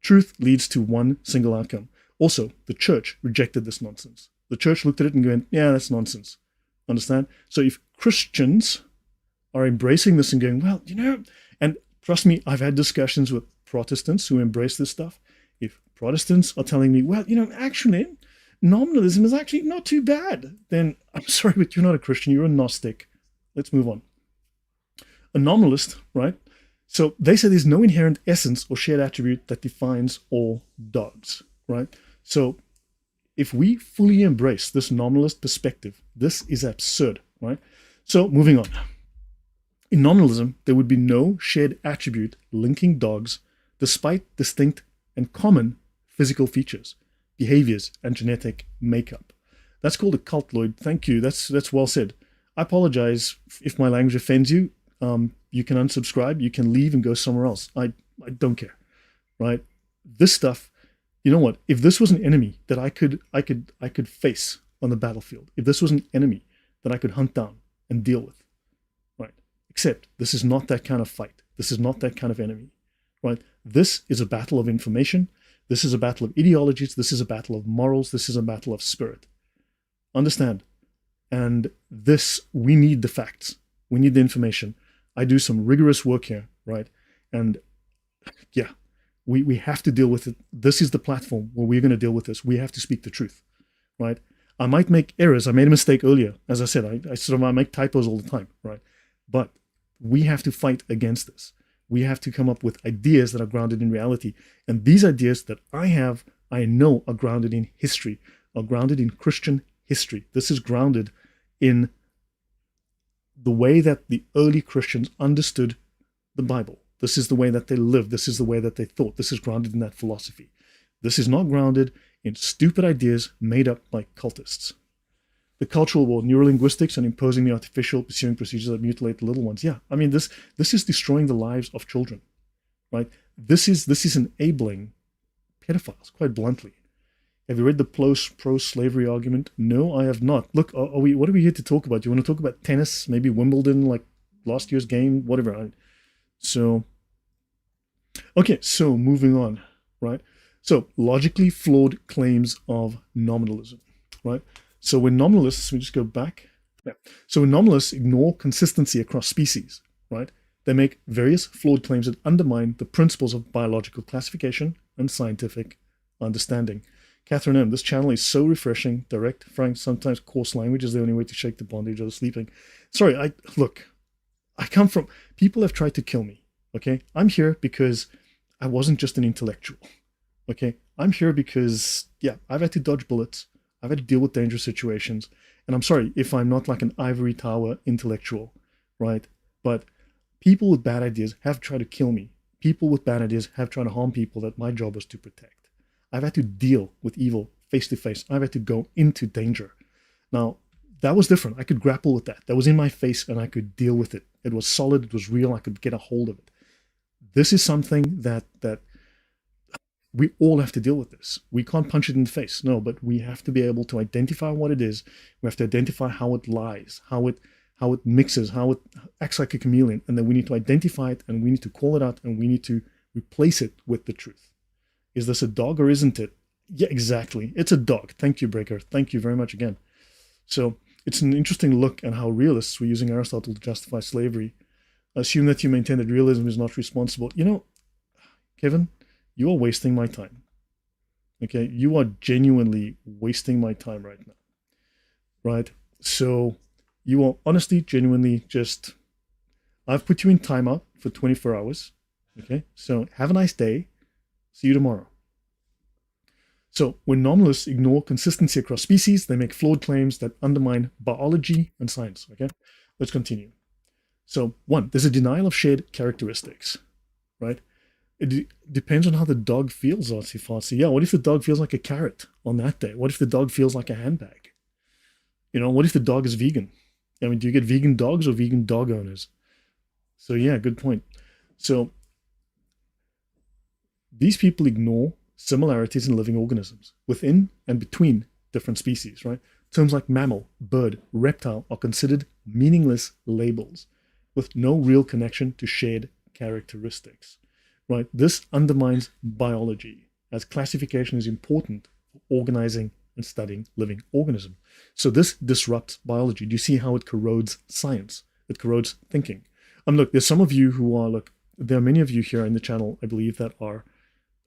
Truth leads to one single outcome. Also, the church rejected this nonsense. The church looked at it and went, yeah, that's nonsense. Understand? So if Christians are embracing this and going, well, and trust me, I've had discussions with Protestants who embrace this stuff. If Protestants are telling me, well, actually, nominalism is actually not too bad, then I'm sorry, but you're not a Christian, you're a Gnostic. Let's move on. A nominalist, right? So they say there's no inherent essence or shared attribute that defines all dogs, right? So if we fully embrace this nominalist perspective, this is absurd, right? So moving on. In nominalism, there would be no shared attribute linking dogs despite distinct and common physical features, behaviors, and genetic makeup. That's called a cult, Lloyd. Thank you. That's well said. I apologize if my language offends you. You can unsubscribe, you can leave and go somewhere else. I don't care, right? This stuff, you know what? If this was an enemy that I could face on the battlefield, if this was an enemy that I could hunt down and deal with, right? Except this is not that kind of fight. This is not that kind of enemy, right? This is a battle of information. This is a battle of ideologies. This is a battle of morals. This is a battle of spirit. Understand? And this, we need the facts. We need the information. I do some rigorous work here, right? And yeah, we have to deal with it. This is the platform where we're going to deal with this. We have to speak the truth, right? I might make errors. I made a mistake earlier. As I said, I make typos all the time, right? But we have to fight against this. We have to come up with ideas that are grounded in reality. And these ideas that I know are grounded in history, are grounded in Christian history. This is grounded in the way that the early Christians understood the Bible. This is the way that they lived. This is the way that they thought. This is grounded in that philosophy. This is not grounded in stupid ideas made up by cultists. The cultural war, neurolinguistics, and imposing the artificial pursuing procedures that mutilate the little ones. Yeah, I mean, this is destroying the lives of children, right? This is enabling pedophiles, quite bluntly. Have you read the pro-slavery argument? No, I have not. Look, what are we here to talk about? Do you want to talk about tennis, maybe Wimbledon, like last year's game, whatever? So, okay, so moving on, right? So, logically flawed claims of nominalism, right? So when nominalists, we just go back. Yeah. So when nominalists ignore consistency across species, right? They make various flawed claims that undermine the principles of biological classification and scientific understanding. Catherine M., this channel is so refreshing, direct, frank, sometimes coarse language is the only way to shake the bondage of the sleeping. Sorry, I come from, people have tried to kill me, okay? I'm here because I wasn't just an intellectual, okay? I'm here because, yeah, I've had to dodge bullets. I've had to deal with dangerous situations. And I'm sorry if I'm not like an ivory tower intellectual, right? But people with bad ideas have tried to kill me. People with bad ideas have tried to harm people that my job was to protect. I've had to deal with evil face to face. I've had to go into danger. Now, that was different. I could grapple with that. That was in my face and I could deal with it. It was solid. It was real. I could get a hold of it. This is something that we all have to deal with this. We can't punch it in the face, no, but we have to be able to identify what it is. We have to identify how it lies, how it mixes, how it acts like a chameleon, and then we need to identify it and we need to call it out and we need to replace it with the truth. Is this a dog or isn't it? Yeah, exactly. It's a dog. Thank you, Breaker. Thank you very much again. So it's an interesting look at how realists were using Aristotle to justify slavery. Assume that you maintain that realism is not responsible. You know, Kevin, you are wasting my time. Okay, you are genuinely wasting my time right now. Right? So you are honestly, genuinely just, I've put you in timeout for 24 hours. Okay, so have a nice day. See you tomorrow. So when nominalists ignore consistency across species, they make flawed claims that undermine biology and science. Okay, let's continue. So one, there's a denial of shared characteristics, right? It depends on how the dog feels, artsy-fartsy. Yeah, what if the dog feels like a carrot on that day? What if the dog feels like a handbag? You know, what if the dog is vegan? I mean, do you get vegan dogs or vegan dog owners? So yeah, good point. So these people ignore similarities in living organisms within and between different species, right? Terms like mammal, bird, reptile are considered meaningless labels with no real connection to shared characteristics. Right? This undermines biology, as classification is important for organizing and studying living organisms. So this disrupts biology. Do you see how it corrodes science? It corrodes thinking. Look, there's some of you who are, there are many of you here in the channel, I believe, that are,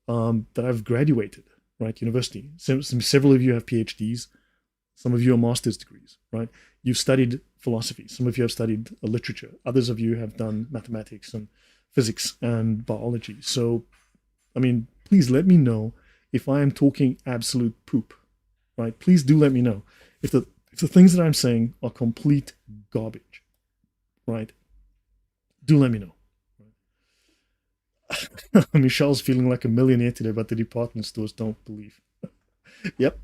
that have graduated, right? University. Several of you have PhDs. Some of you are master's degrees, right? You've studied philosophy. Some of you have studied literature. Others of you have done mathematics and physics and biology. So, I mean, please let me know if I am talking absolute poop, right? Please do let me know if the things that I'm saying are complete garbage, right? Do let me know. Michelle's feeling like a millionaire today, but the department stores don't believe. Yep.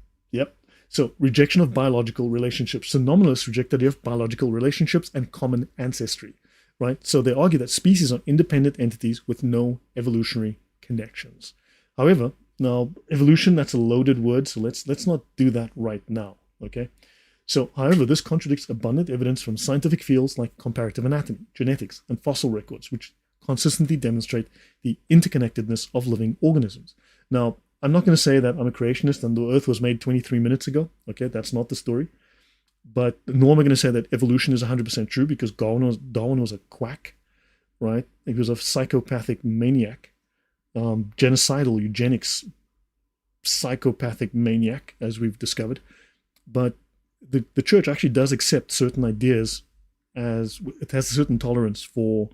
So, rejection of biological relationships. So, nominalists reject the idea of biological relationships and common ancestry. Right? So they argue that species are independent entities with no evolutionary connections. However, now evolution, that's a loaded word, so let's not do that right now, okay? So, however, this contradicts abundant evidence from scientific fields like comparative anatomy, genetics, and fossil records, which consistently demonstrate the interconnectedness of living organisms. Now, I'm not going to say that I'm a creationist and the Earth was made 23 minutes ago, okay? That's not the story. But nor am I going to say that evolution is 100% true, because Darwin was a quack, right? He was a psychopathic maniac, genocidal, eugenics, psychopathic maniac, as we've discovered. But the church actually does accept certain ideas, as it has a certain tolerance for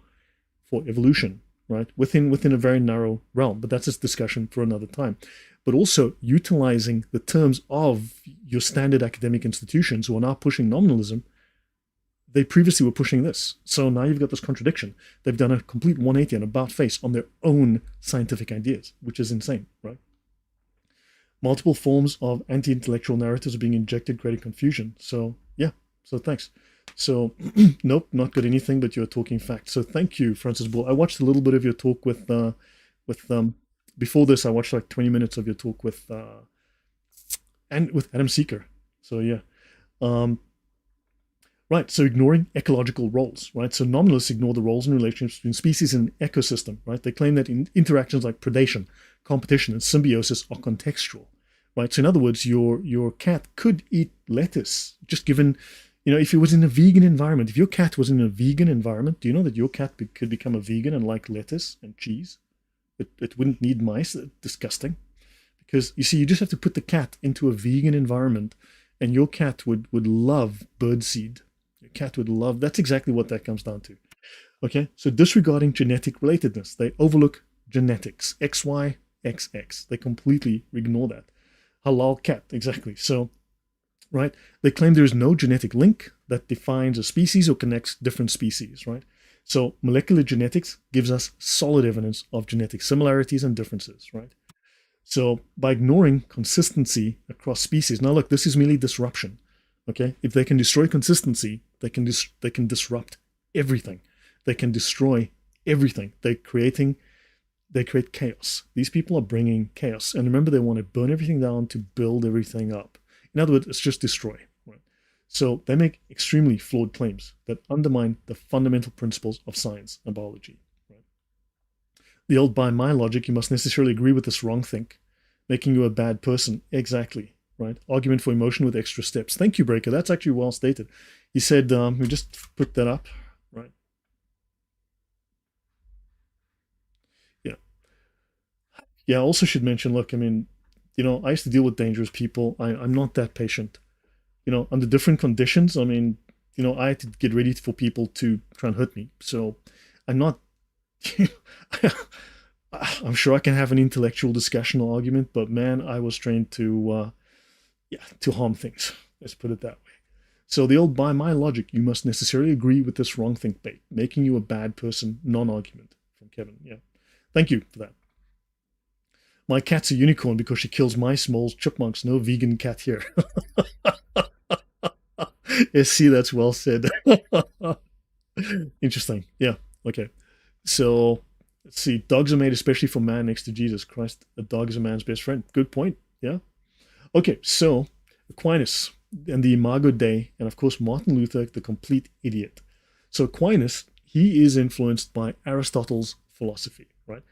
evolution, right? Within a very narrow realm. But that's a discussion for another time. But also utilizing the terms of your standard academic institutions who are now pushing nominalism. They previously were pushing this. So now you've got this contradiction. They've done a complete 180 and about face on their own scientific ideas, which is insane, right? Multiple forms of anti-intellectual narratives are being injected, creating confusion. So yeah, so thanks. So nope, not got anything, but you're talking facts. So thank you, Francis Bull. I watched a little bit of your talk with before this. I watched like 20 minutes of your talk with and with Adam Seeker. So yeah. Um, Right, so ignoring ecological roles, right? So nominalists ignore the roles and relationships between species and ecosystem, right? They claim that interactions like predation, competition, and symbiosis are contextual, right? So in other words, your cat could eat lettuce, just given, if it was in a vegan environment. If your cat was in a vegan environment, do you know that your cat could become a vegan and like lettuce and cheese? It wouldn't need mice. Disgusting. Because you see, you just have to put the cat into a vegan environment, and your cat would love birdseed. Your cat would love. That's exactly what that comes down to. Okay, so disregarding genetic relatedness, they overlook genetics, XY, XX. They completely ignore that. Halal cat, exactly. So, right, they claim there is no genetic link that defines a species or connects different species, right? So molecular genetics gives us solid evidence of genetic similarities and differences, right? So by ignoring consistency across species, now look, this is merely disruption. Okay, if they can destroy consistency, they can disrupt everything. They can destroy everything. They create chaos. These people are bringing chaos, and remember, they want to burn everything down to build everything up. In other words, it's just destroy. Right? So they make extremely flawed claims that undermine the fundamental principles of science and biology. Right? The old by my logic, you must necessarily agree with this wrong think, making you a bad person. Exactly. Right? Argument for emotion with extra steps. Thank you, Breaker. That's actually well stated. He said, we just put that up. Right. Yeah. Yeah, I also should mention, look, I mean, I used to deal with dangerous people. I'm not that patient. Under different conditions, I mean, I had to get ready for people to try and hurt me. So I'm not, I'm sure I can have an intellectual discussion or argument, but man, I was trained to harm things. Let's put it that way. So the old by my logic, you must necessarily agree with this wrong think bait, making you a bad person, non-argument from Kevin. Yeah. Thank you for that. My cat's a unicorn because she kills mice, moles, chipmunks. No vegan cat here. Yes, see, that's well said. Interesting. Yeah. Okay. So let's see. Dogs are made especially for man next to Jesus Christ. A dog is a man's best friend. Good point. Yeah. Okay. So Aquinas and the Imago Dei, and of course Martin Luther, the complete idiot. So Aquinas, he is influenced by Aristotle's philosophy, right?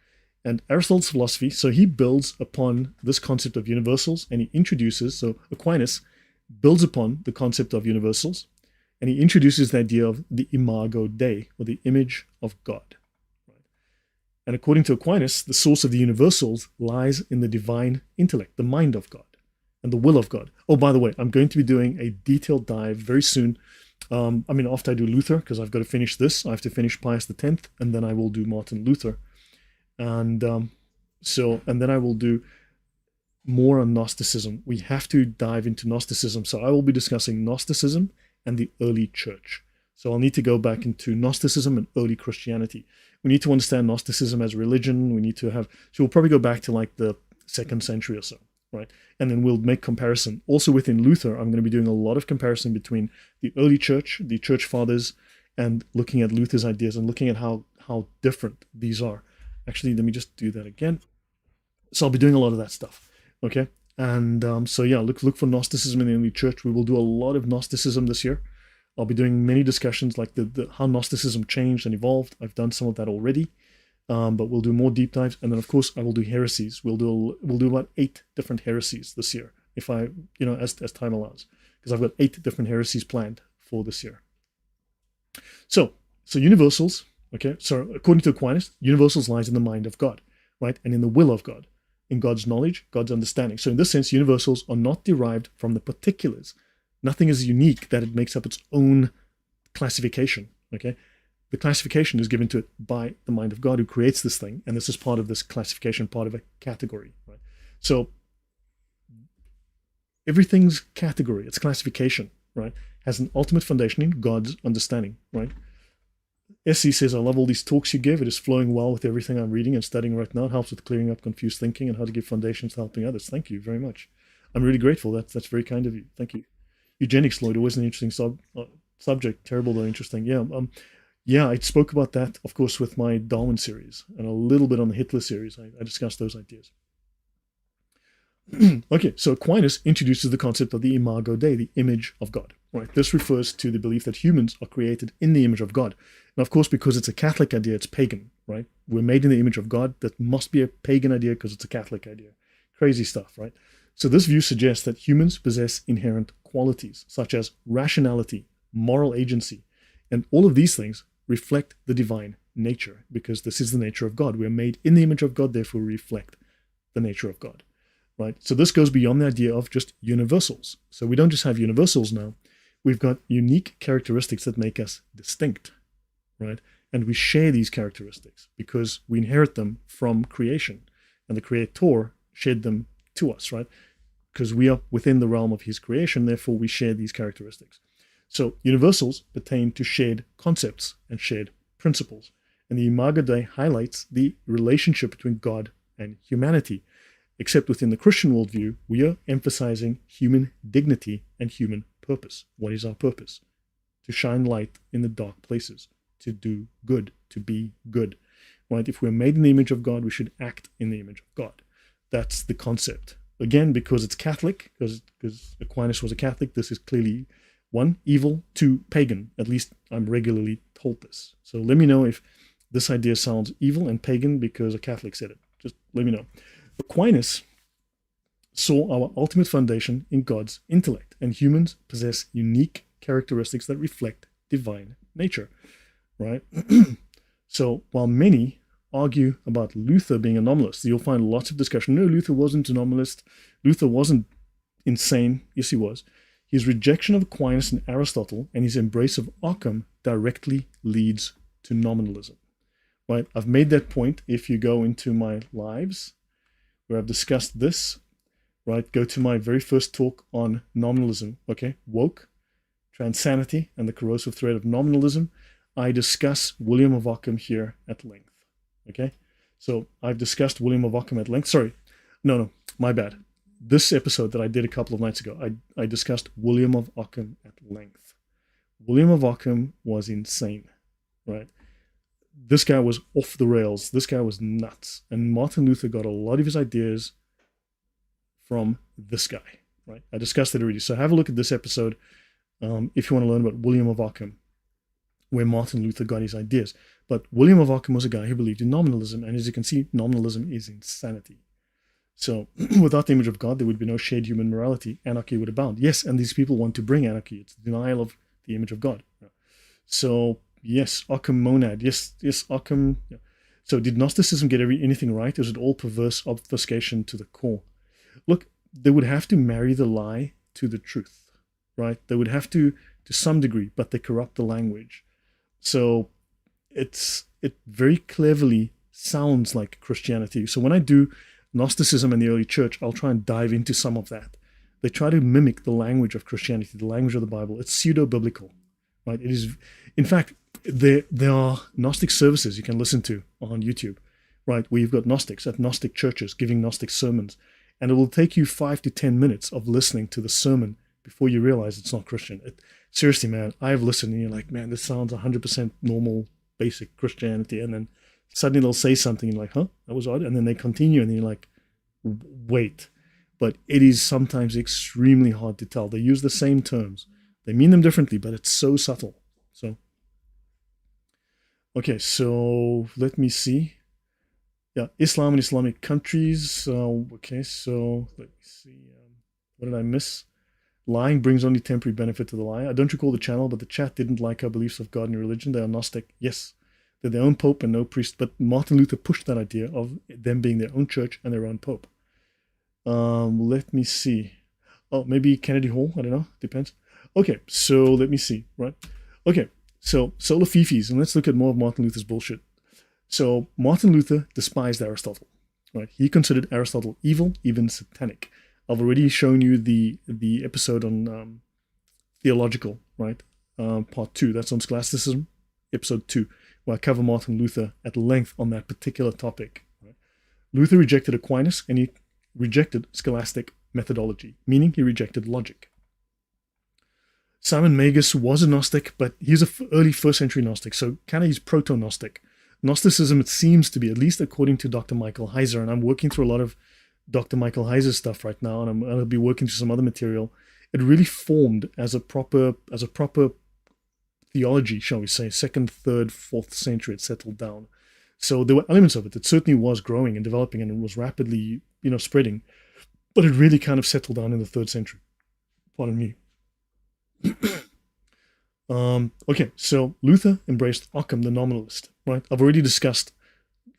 And Aristotle's philosophy, so he builds upon this concept of universals, and he introduces, so Aquinas builds upon the concept of universals, and he introduces the idea of the Imago Dei, or the image of God. Right? And according to Aquinas, the source of the universals lies in the divine intellect, the mind of God, and the will of God. Oh, by the way, I'm going to be doing a detailed dive very soon. After I do Luther, because I've got to finish this. I have to finish Pius X, and then I will do Martin Luther. And then I will do more on Gnosticism. We have to dive into Gnosticism. So I will be discussing Gnosticism and the early church. So I'll need to go back into Gnosticism and early Christianity. We need to understand Gnosticism as religion. So we'll probably go back to like the 2nd century or so, right? And then we'll make comparison. Also within Luther, I'm going to be doing a lot of comparison between the early church, the church fathers, and looking at Luther's ideas and looking at how different these are. Actually, let me just do that again. So I'll be doing a lot of that stuff. Okay. And look for Gnosticism in the early church. We will do a lot of Gnosticism this year. I'll be doing many discussions like how Gnosticism changed and evolved. I've done some of that already, but we'll do more deep dives. And then, of course, I will do heresies. We'll do about 8 different heresies this year, if as time allows, because I've got 8 different heresies planned for this year. So universals, okay, so according to Aquinas, universals lies in the mind of God, right, and in the will of God, in God's knowledge, God's understanding. So in this sense, universals are not derived from the particulars. Nothing is unique that it makes up its own classification, okay? The classification is given to it by the mind of God who creates this thing, and this is part of this classification, part of a category, right? So everything's category, its classification, right, has an ultimate foundation in God's understanding, right? SC says, I love all these talks you give. It is flowing well with everything I'm reading and studying right now. It helps with clearing up confused thinking and how to give foundations to helping others. Thank you very much. I'm really grateful. That's very kind of you. Thank you. Eugenics, Lloyd, always an interesting subject. Terrible though interesting. Yeah, I spoke about that, of course, with my Darwin series and a little bit on the Hitler series. I discussed those ideas. Okay, so Aquinas introduces the concept of the imago Dei, the image of God. Right? This refers to the belief that humans are created in the image of God. And of course, because it's a Catholic idea, it's pagan, right? We're made in the image of God. That must be a pagan idea because it's a Catholic idea. Crazy stuff, right? So this view suggests that humans possess inherent qualities, such as rationality, moral agency, and all of these things reflect the divine nature, because this is the nature of God. We're made in the image of God, therefore reflect the nature of God. Right? So this goes beyond the idea of just universals. So we don't just have universals now. We've got unique characteristics that make us distinct, right? And we share these characteristics because we inherit them from creation. And the Creator shared them to us, right? Because we are within the realm of his creation, therefore we share these characteristics. So universals pertain to shared concepts and shared principles. And the Imago Dei highlights the relationship between God and humanity. Except within the Christian worldview, we are emphasizing human dignity and human purpose. What is our purpose? To shine light in the dark places, to do good, to be good. Right? If we're made in the image of God, we should act in the image of God. That's the concept. Again, because it's Catholic, because Aquinas was a Catholic, this is clearly 1, evil, 2, pagan. At least I'm regularly told this. So let me know if this idea sounds evil and pagan because a Catholic said it. Just let me know. Aquinas saw our ultimate foundation in God's intellect, and humans possess unique characteristics that reflect divine nature, right? So while many argue about Luther being a nominalist, you'll find lots of discussion. No, Luther wasn't a nominalist. Luther wasn't insane. Yes, he was. His rejection of Aquinas and Aristotle and his embrace of Occam directly leads to nominalism, right? I've made that point. If you go into my lives where I've discussed this, right? Go to my very first talk on nominalism, okay? Woke, Transanity, and the corrosive thread of nominalism. I discuss William of Ockham here at length, okay? So I've discussed William of Ockham at length. Sorry, no, my bad. This episode that I did a couple of nights ago, I discussed William of Ockham at length. William of Ockham was insane, right? This guy was off the rails. This guy was nuts. And Martin Luther got a lot of his ideas from this guy, right? I discussed it already. So have a look at this episode if you want to learn about William of Ockham, where Martin Luther got his ideas. But William of Ockham was a guy who believed in nominalism. And as you can see, nominalism is insanity. So without the image of God, there would be no shared human morality. Anarchy would abound. Yes, and these people want to bring anarchy. It's denial of the image of God. So yes, Occam monad. Yes, Occam. Yeah. So did Gnosticism get anything right? Is it all perverse obfuscation to the core? Look, they would have to marry the lie to the truth, right? They would have to some degree, but they corrupt the language. So it very cleverly sounds like Christianity. So when I do Gnosticism in the early church, I'll try and dive into some of that. They try to mimic the language of Christianity, the language of the Bible. It's pseudo-biblical, right? It is, in fact, there are Gnostic services you can listen to on YouTube, right? Where you've got Gnostics at Gnostic churches giving Gnostic sermons. And it will take you 5 to 10 minutes of listening to the sermon before you realize it's not Christian. Seriously, man, I've listened and you're like, man, this sounds 100% normal, basic Christianity. And then suddenly they'll say something and you're like, huh, that was odd. And then they continue and you're like, wait. But it is sometimes extremely hard to tell. They use the same terms. They mean them differently, but it's so subtle. So, okay, so let me see. Yeah, Islam and Islamic countries. Okay, so let me see. What did I miss? Lying brings only temporary benefit to the liar. I don't recall the channel, but the chat didn't like our beliefs of God and religion. They are Gnostic. Yes, they're their own pope and no priest. But Martin Luther pushed that idea of them being their own church and their own pope. Let me see. Oh, maybe Kennedy Hall. I don't know. Depends. Okay, so let me see. Right. Okay, so solar fifis, and let's look at more of Martin Luther's bullshit. So Martin Luther despised Aristotle. Right. He considered Aristotle evil, even satanic. I've already shown you the episode on theological, right? Part 2. That's on scholasticism, episode 2, where I cover Martin Luther at length on that particular topic. Right? Luther rejected Aquinas and he rejected scholastic methodology, meaning he rejected logic. Simon Magus was a Gnostic, but he's an early first century Gnostic, so kind of he's proto-Gnostic. Gnosticism, it seems to be, at least according to Dr. Michael Heiser, and I'm working through a lot of Dr. Michael Heiser's stuff right now, and I'll be working through some other material. It really formed as a proper theology, shall we say, 2nd, 3rd, 4th century. It settled down. So there were elements of it. It certainly was growing and developing, and it was rapidly, spreading. But it really kind of settled down in the 3rd century. Pardon me. Okay, so Luther embraced Occam, the nominalist. Right? I've already discussed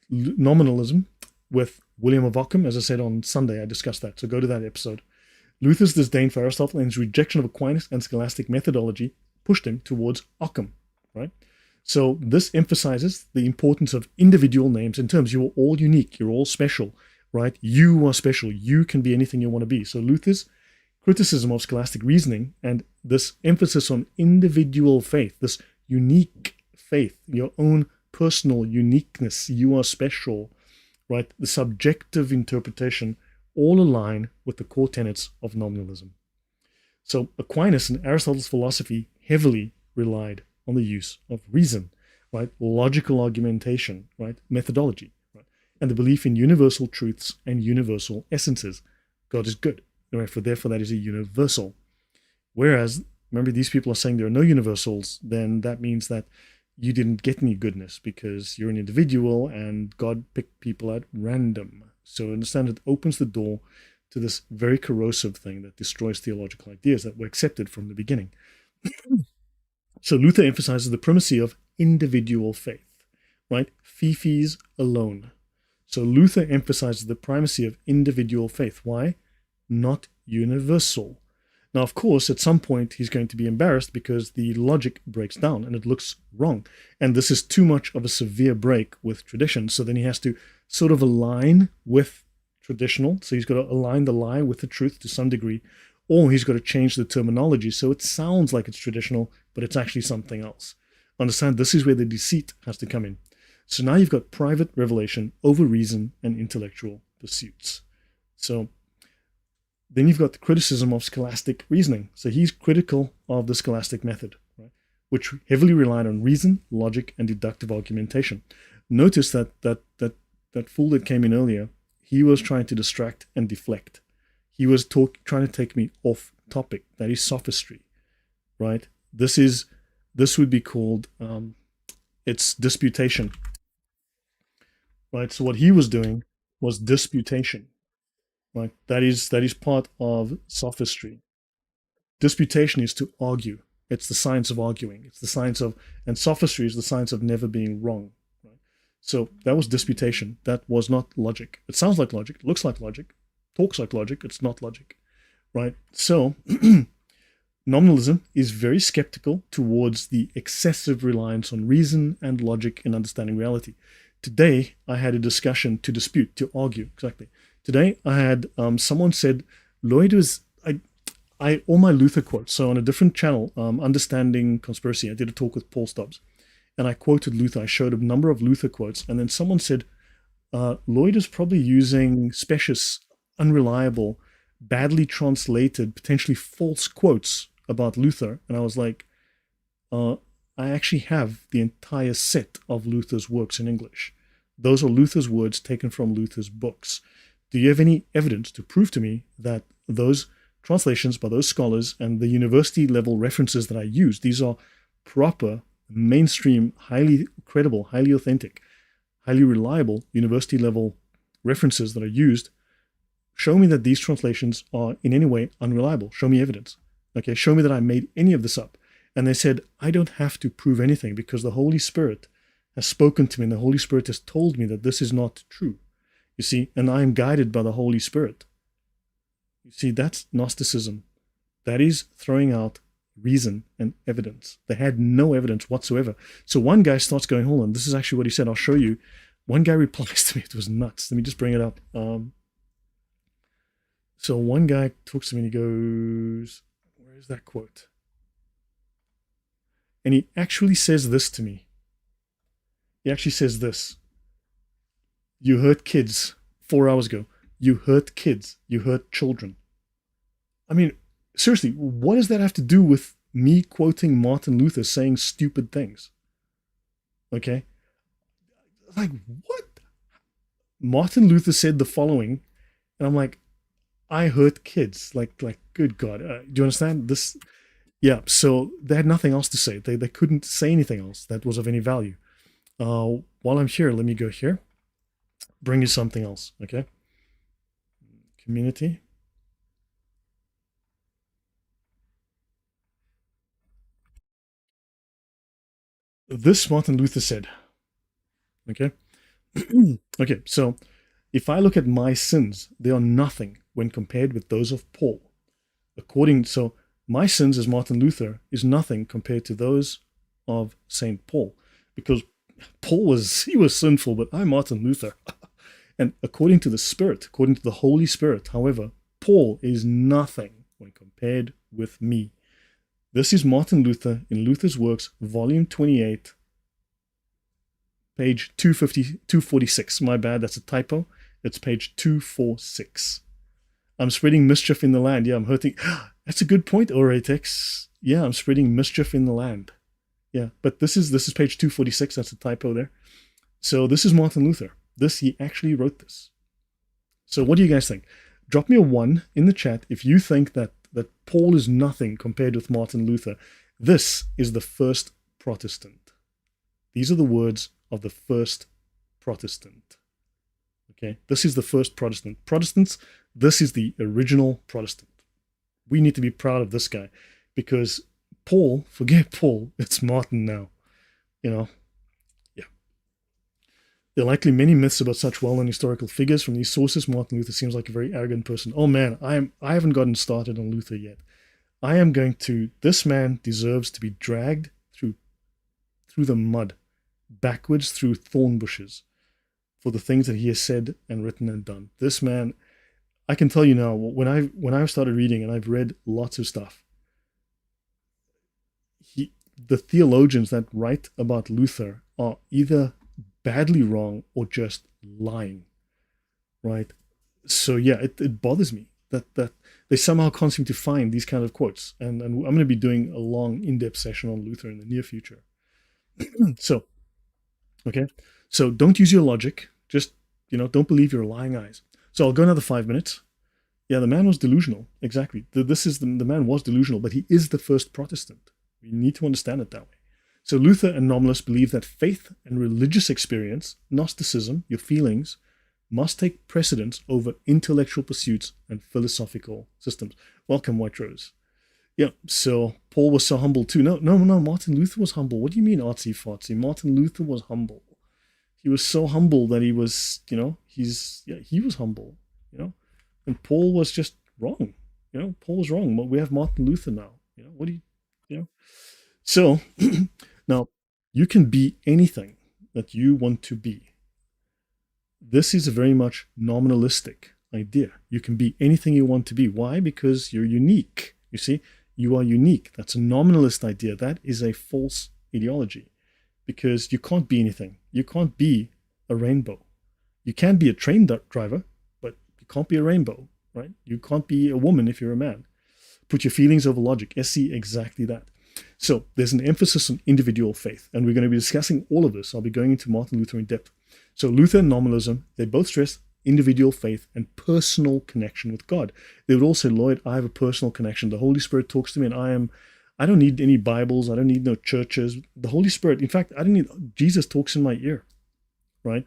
nominalism with William of Ockham. As I said on Sunday, I discussed that. So go to that episode. Luther's disdain for Aristotle and his rejection of Aquinas and scholastic methodology pushed him towards Occam, right? So this emphasizes the importance of individual names in terms you're all unique, you're all special, right? You are special. You can be anything you want to be. So Luther's criticism of scholastic reasoning and this emphasis on individual faith, this unique faith, your own personal uniqueness, you are special, right? The subjective interpretation all align with the core tenets of nominalism. So Aquinas and Aristotle's philosophy heavily relied on the use of reason, right? Logical argumentation, right? Methodology, right? And the belief in universal truths and universal essences. God is good, right? Therefore that is a universal. Whereas, remember, these people are saying there are no universals, then that means that you didn't get any goodness because you're an individual and God picked people at random. So understand it opens the door to this very corrosive thing that destroys theological ideas that were accepted from the beginning. So Luther emphasizes the primacy of individual faith, right? Fifis alone. So Luther emphasizes the primacy of individual faith. Why? Not universal. Now, of course, at some point, he's going to be embarrassed because the logic breaks down and it looks wrong. And this is too much of a severe break with tradition. So then he has to sort of align with traditional. So he's got to align the lie with the truth to some degree, or he's got to change the terminology so it sounds like it's traditional, but it's actually something else. Understand, this is where the deceit has to come in. So now you've got private revelation over reason and intellectual pursuits. So then you've got the criticism of scholastic reasoning. So he's critical of the scholastic method, right, which heavily relied on reason, logic, and deductive argumentation. Notice that fool that came in earlier, he was trying to distract and deflect. He was trying to take me off topic. That is sophistry, right? This would be called it's disputation, right? So what he was doing was disputation. Right? That is part of sophistry. Disputation is to argue. It's the science of arguing. It's the science of, and sophistry is the science of never being wrong. Right? So that was disputation. That was not logic. It sounds like logic, looks like logic, talks like logic. It's not logic, right? So nominalism is very skeptical towards the excessive reliance on reason and logic in understanding reality. Today, I had a discussion to dispute, to argue, exactly. Today, I had someone said, Lloyd was, all my Luther quotes. So on a different channel, Understanding Conspiracy, I did a talk with Paul Stubbs, and I quoted Luther. I showed a number of Luther quotes, and then someone said, Lloyd is probably using specious, unreliable, badly translated, potentially false quotes about Luther. And I was like, I actually have the entire set of Luther's works in English. Those are Luther's words taken from Luther's books. Do you have any evidence to prove to me that those translations by those scholars and the university level references that I use, these are proper, mainstream, highly credible, highly authentic, highly reliable university level references that are used? Show me that these translations are in any way unreliable. Show me evidence. Okay, show me that I made any of this up. And they said, I don't have to prove anything because the Holy Spirit has spoken to me and the Holy Spirit has told me that this is not true. You see, and I am guided by the Holy Spirit. You see, that's Gnosticism. That is throwing out reason and evidence. They had no evidence whatsoever. So one guy starts going, hold on, this is actually what he said. I'll show you. One guy replies to me. It was nuts. Let me just bring it up. So one guy talks to me and he goes, where is that quote? And he actually says this to me. He actually says this. You hurt kids 4 hours ago. You hurt kids. You hurt children. I mean, seriously, what does that have to do with me quoting Martin Luther saying stupid things? Okay? Like, what? Martin Luther said the following, and I'm like, I hurt kids. Like, good God. Do you understand? This, yeah, so they had nothing else to say. They couldn't say anything else that was of any value. While I'm here, let me go here. Bring you something else, okay? Community. This Martin Luther said, okay? Okay, so if I look at my sins, they are nothing when compared with those of Paul. So my sins as Martin Luther is nothing compared to those of Saint Paul, because Paul was sinful, but I'm Martin Luther. And according to the Spirit, according to the Holy Spirit, however, Paul is nothing when compared with me. This is Martin Luther in Luther's Works, volume 28, page 246. My bad, that's a typo. It's page 246. I'm spreading mischief in the land. Yeah, I'm hurting. That's a good point, Oratex. Yeah, I'm spreading mischief in the land. Yeah, but this is page 246. That's a typo there. So this is Martin Luther. He actually wrote this. So what do you guys think? Drop me a 1 in the chat if you think that Paul is nothing compared with Martin Luther. This is the first Protestant. These are the words of the first Protestant. Okay, this is the first Protestant. Protestants, this is the original Protestant. We need to be proud of this guy because Paul, forget Paul, it's Martin now. You know, yeah. There are likely many myths about such well-known historical figures. From these sources, Martin Luther seems like a very arrogant person. Oh man, I haven't gotten started on Luther yet. This man deserves to be dragged through the mud, backwards through thorn bushes, for the things that he has said and written and done. This man, I can tell you now, when I've started reading, and I've read lots of stuff, the theologians that write about Luther are either badly wrong or just lying, right? So yeah, it bothers me that they somehow can't seem to find these kind of quotes. And I'm going to be doing a long, in-depth session on Luther in the near future. So, okay. So don't use your logic. Just, don't believe your lying eyes. So I'll go another 5 minutes. Yeah, the man was delusional. Exactly. The man was delusional, but he is the first Protestant. We need to understand it that way. So Luther and Nominalists believe that faith and religious experience, Gnosticism, your feelings, must take precedence over intellectual pursuits and philosophical systems. Welcome, White Rose. Yeah, so Paul was so humble too. No, Martin Luther was humble. What do you mean artsy fartsy? Martin Luther was humble. He was so humble that he was, he was humble, and Paul was just wrong. Paul was wrong, but we have Martin Luther now. What do you. So now you can be anything that you want to be. This is a very much nominalistic idea. You can be anything you want to be. Why? Because you're unique. You see, you are unique. That's a nominalist idea. That is a false ideology because you can't be anything. You can't be a rainbow. You can be a train driver, but you can't be a rainbow, right? You can't be a woman if you're a man. Put your feelings over logic. SC, exactly that. So there's an emphasis on individual faith, and we're going to be discussing all of this. I'll be going into Martin Luther in depth. So Luther and Nominalism, they both stress individual faith and personal connection with God. They would all say, Lloyd, I have a personal connection. The Holy Spirit talks to me, and I don't need any Bibles. I don't need no churches. The Holy Spirit, in fact, Jesus talks in my ear, right?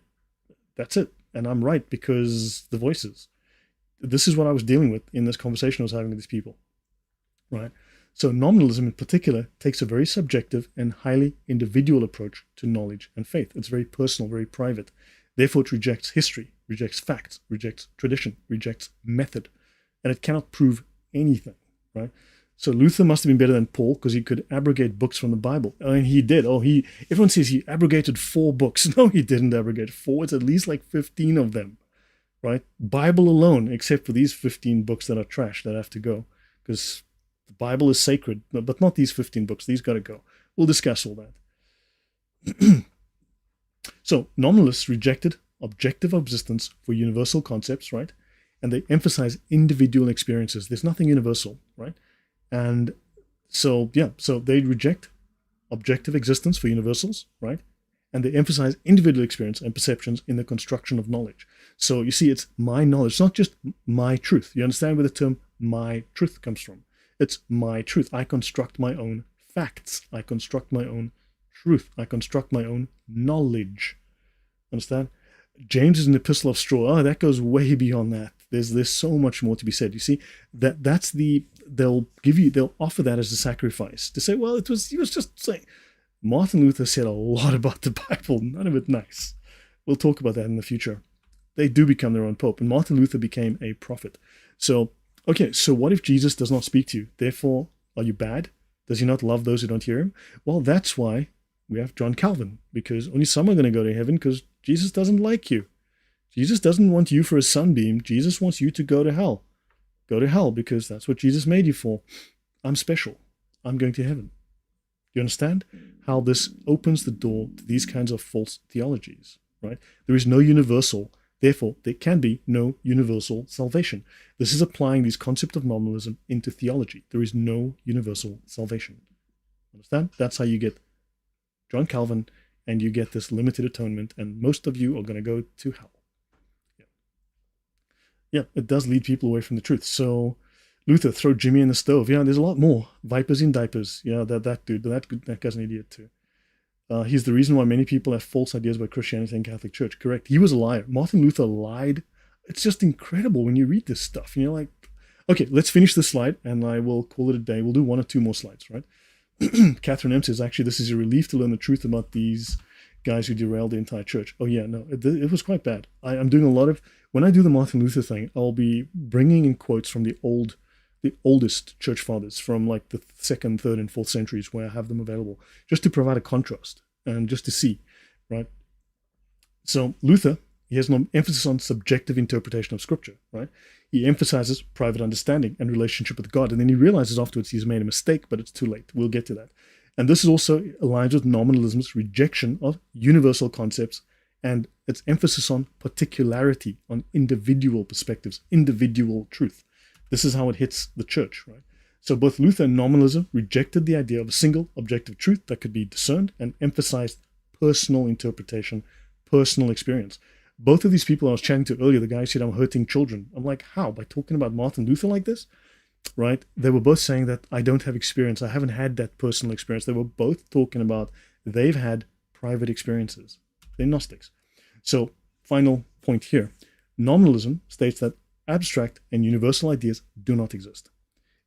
That's it. And I'm right because the voices. This is what I was dealing with in this conversation I was having with these people, right? So nominalism in particular takes a very subjective and highly individual approach to knowledge and faith. It's very personal, very private. Therefore, it rejects history, rejects facts, rejects tradition, rejects method, and it cannot prove anything, right? So Luther must have been better than Paul because he could abrogate books from the Bible. I mean, he did. Everyone says he abrogated 4 books. No, he didn't abrogate 4. It's at least like 15 of them, right? Bible alone, except for these 15 books that are trash that have to go, because the Bible is sacred, but not these 15 books. These got to go. We'll discuss all that. So nominalists rejected objective existence for universal concepts, right? And they emphasize individual experiences. There's nothing universal, right? And so they reject objective existence for universals, right? And they emphasize individual experience and perceptions in the construction of knowledge. So you see, it's my knowledge. It's not just my truth. You understand where the term my truth comes from? It's my truth. I construct my own facts. I construct my own truth. I construct my own knowledge. Understand? James is an epistle of straw. Oh, that goes way beyond that. There's so much more to be said. You see, they'll offer that as a sacrifice to say, well, he was just saying. Martin Luther said a lot about the Bible, none of it nice. We'll talk about that in the future. They do become their own pope, and Martin Luther became a prophet. So what if Jesus does not speak to you? Therefore, are you bad? Does he not love those who don't hear him? Well, that's why we have John Calvin, because only some are going to go to heaven because Jesus doesn't like you. Jesus doesn't want you for a sunbeam. Jesus wants you to go to hell. Go to hell because that's what Jesus made you for. I'm special. I'm going to heaven. Do you understand how this opens the door to these kinds of false theologies, right? There is no universal, therefore there can be no universal salvation. This is applying these concepts of nominalism into theology. There is no universal salvation. Understand? That's how you get John Calvin, and you get this limited atonement, and most of you are going to go to hell. Yeah, it does lead people away from the truth. So Luther, throw Jimmy in the stove. Yeah, there's a lot more. Vipers in diapers. Yeah, that dude, that guy's an idiot too. He's the reason why many people have false ideas about Christianity and Catholic Church. Correct. He was a liar. Martin Luther lied. It's just incredible when you read this stuff. And you're like, okay, let's finish this slide and I will call it a day. We'll do 1 or 2 more slides, right? Catherine M says, actually, this is a relief to learn the truth about these guys who derailed the entire church. Oh yeah, no, it was quite bad. I'm doing a lot of, when I do the Martin Luther thing, I'll be bringing in quotes from the oldest church fathers from like the 2nd, 3rd, and 4th centuries where I have them available, just to provide a contrast and just to see, right? So Luther, he has no emphasis on subjective interpretation of scripture, right? He emphasizes private understanding and relationship with God. And then he realizes afterwards he's made a mistake, but it's too late. We'll get to that. And this is also aligns with nominalism's rejection of universal concepts and its emphasis on particularity, on individual perspectives, individual truth. This is how it hits the church, right? So both Luther and nominalism rejected the idea of a single objective truth that could be discerned and emphasized personal interpretation, personal experience. Both of these people I was chatting to earlier, the guy said, I'm hurting children. I'm like, how? By talking about Martin Luther like this? Right? They were both saying that I don't have experience. I haven't had that personal experience. They were both talking about they've had private experiences. They're Gnostics. So, final point here. Nominalism states that abstract and universal ideas do not exist.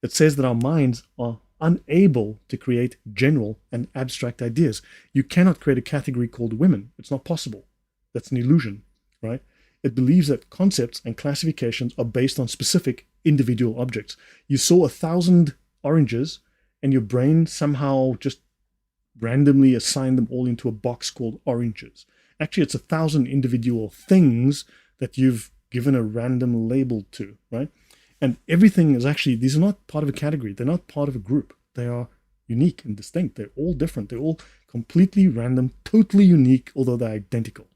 It says that our minds are unable to create general and abstract ideas. You cannot create a category called women. It's not possible. That's an illusion, right? It believes that concepts and classifications are based on specific individual objects. You saw 1,000 oranges and your brain somehow just randomly assigned them all into a box called oranges. Actually, it's 1,000 individual things that you've given a random label to, right? And everything is actually, these are not part of a category. They're not part of a group. They are unique and distinct. They're all different. They're all completely random, totally unique, although they're identical.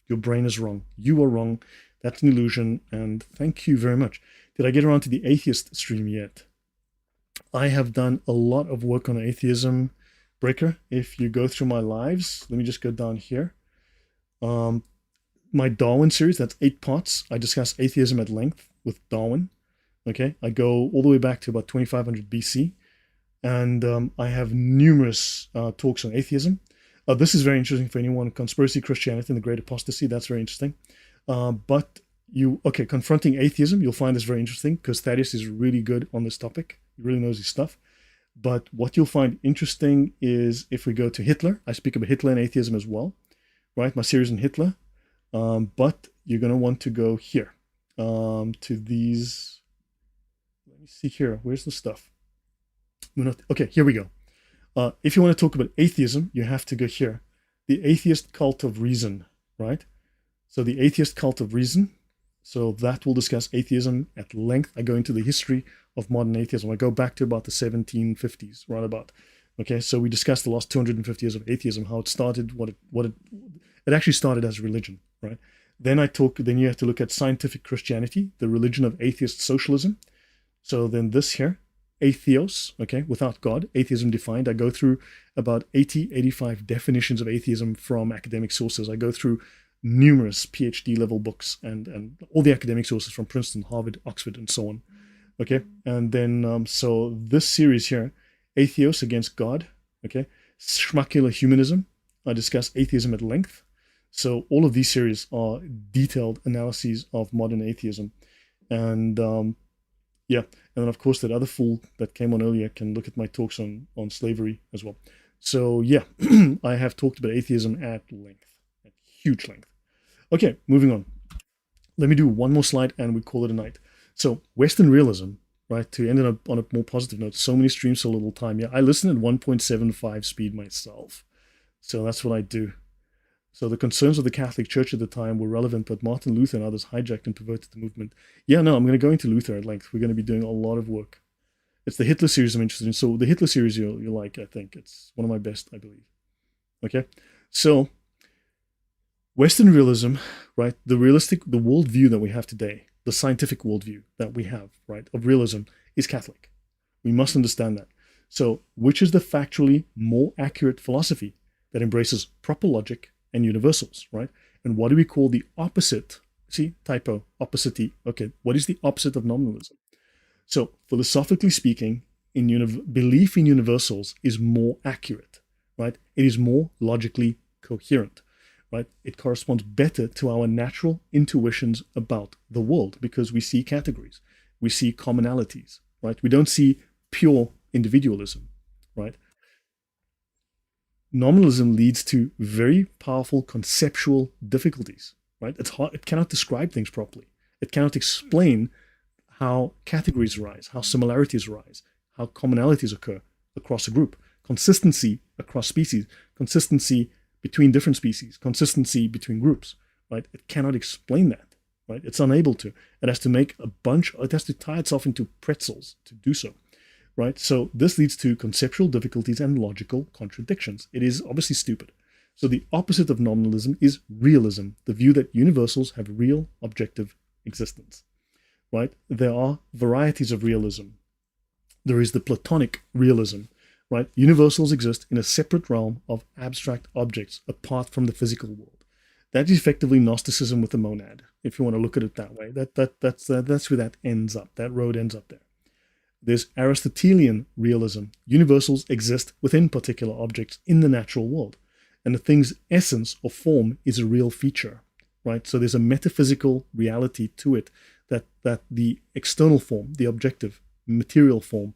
Your brain is wrong. You are wrong. That's an illusion. And thank you very much. Did I get around to the atheist stream yet? I have done a lot of work on atheism. Breaker, if you go through my lives, let me just go down here. My Darwin series, that's 8 parts. I discuss atheism at length with Darwin. Okay, I go all the way back to about 2500 BC. And I have numerous talks on atheism. This is very interesting for anyone. Conspiracy Christianity and the Great Apostasy, that's very interesting. Confronting atheism, you'll find this very interesting because Thaddeus is really good on this topic. He really knows his stuff. But what you'll find interesting is if we go to Hitler, I speak about Hitler and atheism as well, right? My series on Hitler. But you're going to want to go here to these. Let me see here. Where's the stuff? Okay, here we go. If you want to talk about atheism, you have to go here. The atheist cult of reason, right? So the atheist cult of reason. So that will discuss atheism at length. I go into the history of modern atheism. I go back to about the 1750s, right about. Okay, so we discussed the last 250 years of atheism, how it started, it actually started as religion, right? Then you have to look at scientific Christianity, the religion of atheist socialism. So then this here, atheos, okay, without God, atheism defined. I go through about 85 definitions of atheism from academic sources. I go through numerous PhD level books and all the academic sources from Princeton, Harvard, Oxford, and so on. Okay, and then so this series here, atheos against God, okay, schmuckular humanism. I discuss atheism at length. So all of these series are detailed analyses of modern atheism. And yeah, and then of course that other fool that came on earlier can look at my talks on slavery as well. So yeah, I have talked about atheism at length, at huge length. Okay, moving on. Let me do one more slide and we call it a night. So Western realism, right, to end up on a more positive note, so many streams, so little time. Yeah, I listen at 1.75 speed myself. So that's what I do. So the concerns of the Catholic Church at the time were relevant, but Martin Luther and others hijacked and perverted the movement. Yeah, no, I'm going to go into Luther at length. We're going to be doing a lot of work. It's the Hitler series I'm interested in. So the Hitler series you'll like, I think. It's one of my best, I believe. Okay? So Western realism, right, the worldview that we have today, the scientific worldview that we have, right, of realism is Catholic. We must understand that. So which is the factually more accurate philosophy that embraces proper logic and universals, right? And what do we call the opposite? See, typo, opposite. Okay, what is the opposite of nominalism? So philosophically speaking, belief in universals is more accurate, right? It is more logically coherent, right? It corresponds better to our natural intuitions about the world because we see categories, we see commonalities, right? We don't see pure individualism, right? Nominalism leads to very powerful conceptual difficulties, right? It's hard, it cannot describe things properly. It cannot explain how categories arise, how similarities arise, how commonalities occur across a group, consistency across species, consistency between different species, consistency between groups, right? It cannot explain that, right? It's unable to. It has to make it has to tie itself into pretzels to do so. Right? So this leads to conceptual difficulties and logical contradictions. It is obviously stupid. So the opposite of nominalism is realism, the view that universals have real objective existence. Right? There are varieties of realism. There is the Platonic realism, right? Universals exist in a separate realm of abstract objects apart from the physical world. That is effectively Gnosticism with the monad, if you want to look at it that way. That's where that ends up. That road ends up there. There's Aristotelian realism. Universals exist within particular objects in the natural world. And the thing's essence or form is a real feature, right? So there's a metaphysical reality to it that the external form, the objective material form,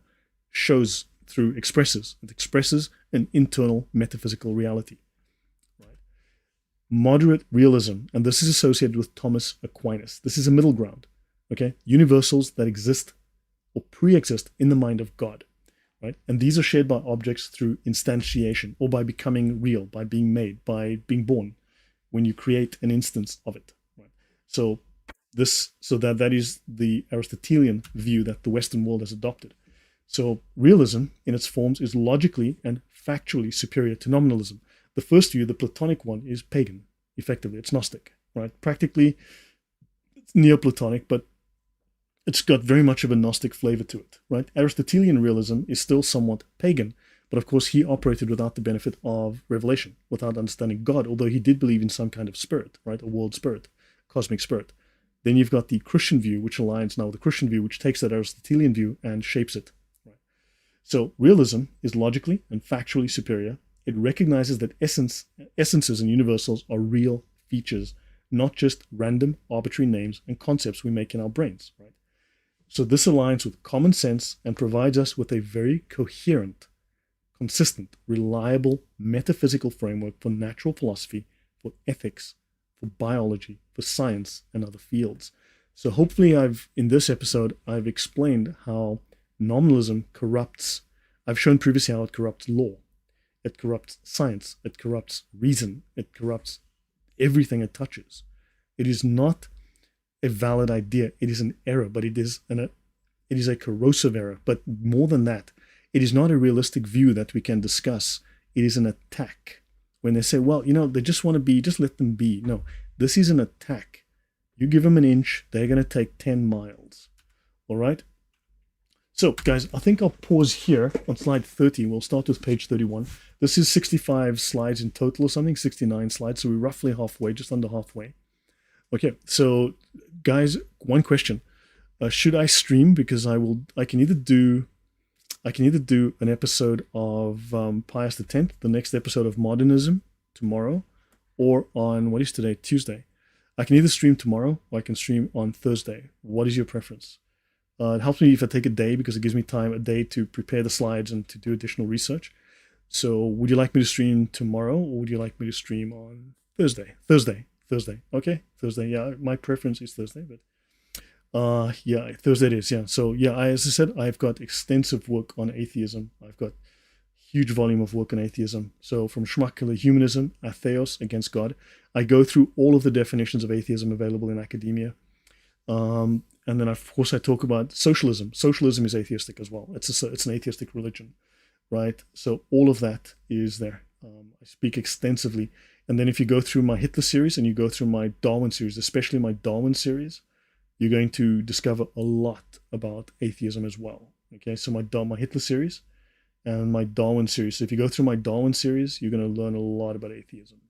expresses. It expresses an internal metaphysical reality. Right? Moderate realism, and this is associated with Thomas Aquinas. This is a middle ground, okay? Universals that exist or pre-exist in the mind of God, right? And these are shared by objects through instantiation or by becoming real, by being made, by being born, when you create an instance of it, right? So that is the Aristotelian view that the Western world has adopted. So realism in its forms is logically and factually superior to nominalism. The first view, the Platonic one, is pagan, effectively. It's Gnostic, right? Practically, it's Neoplatonic, but it's got very much of a Gnostic flavor to it, right? Aristotelian realism is still somewhat pagan, but of course he operated without the benefit of revelation, without understanding God, although he did believe in some kind of spirit, right? A world spirit, cosmic spirit. Then you've got the Christian view, which aligns now with the Christian view, which takes that Aristotelian view and shapes it. Right? So realism is logically and factually superior. It recognizes that essences and universals are real features, not just random, arbitrary names and concepts we make in our brains, right? So this aligns with common sense and provides us with a very coherent, consistent, reliable metaphysical framework for natural philosophy, for ethics, for biology, for science, and other fields. So hopefully in this episode, I've explained how nominalism corrupts. I've shown previously how it corrupts law. It corrupts science. It corrupts reason. It corrupts everything it touches. It is not a valid idea. It is an error, but it is a corrosive error. But more than that, it is not a realistic view that we can discuss. It is an attack. When they say, well, they just want to be, just let them be. No, this is an attack. You give them an inch, they're going to take 10 miles. All right? So, guys, I think I'll pause here on slide 30. We'll start with page 31. This is 65 slides in total or something, 69 slides. So we're roughly halfway, just under halfway. Okay, so, guys, one question. Should I stream? Because I can either do an episode of Pius X, the next episode of Modernism tomorrow, or on, what is today, Tuesday. I can either stream tomorrow or I can stream on Thursday. What is your preference? It helps me if I take a day because it gives me a day to prepare the slides and to do additional research. So would you like me to stream tomorrow or would you like me to stream on Thursday? Thursday. Okay, Thursday. Yeah, my preference is Thursday, but yeah, Thursday it is. Yeah. So yeah, as I said, I've got extensive work on atheism. I've got huge volume of work on atheism. So from Schmuckler humanism, atheos, against God, I go through all of the definitions of atheism available in academia. And then of course I talk about socialism. Socialism is atheistic as well. It's an atheistic religion, right? So all of that is there. I speak extensively. And then if you go through my Hitler series and you go through my Darwin series, especially my Darwin series, you're going to discover a lot about atheism as well. Okay, so my Hitler series and my Darwin series. So if you go through my Darwin series, you're going to learn a lot about atheism.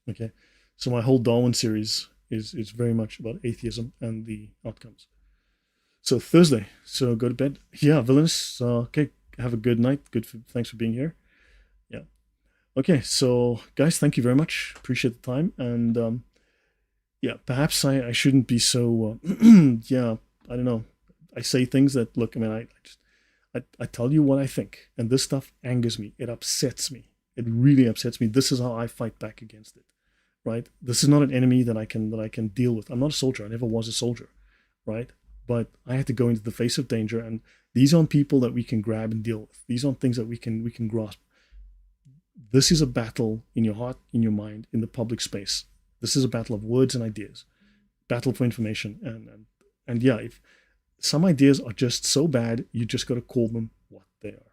Okay, so my whole Darwin series is very much about atheism and the outcomes. So Thursday, so go to bed. Yeah, villainous. Okay, have a good night. Thanks for being here. Yeah. Okay, so guys, thank you very much. Appreciate the time. And yeah, perhaps I shouldn't be so, yeah, I don't know. I say things that, look, I mean, I tell you what I think, and this stuff angers me. It upsets me. It really upsets me. This is how I fight back against it, right? This is not an enemy that I can deal with. I'm not a soldier. I never was a soldier, right? But I had to go into the face of danger, and these aren't people that we can grab and deal with. These aren't things that we can grasp. This is a battle in your heart, in your mind, in the public space. This is a battle of words and ideas, battle for information, and yeah, if some ideas are just so bad, you just got to call them what they are.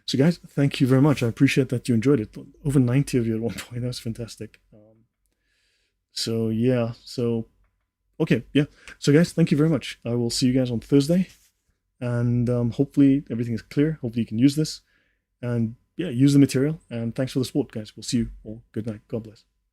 So guys, thank you very much. I appreciate that you enjoyed it. Over 90 of you at one point. That's fantastic. So yeah, so okay, yeah. So guys, thank you very much. I will see you guys on Thursday, and hopefully everything is clear. Hopefully you can use this, and yeah, use the material. And thanks for the support, guys. We'll see you all. Good night. God bless.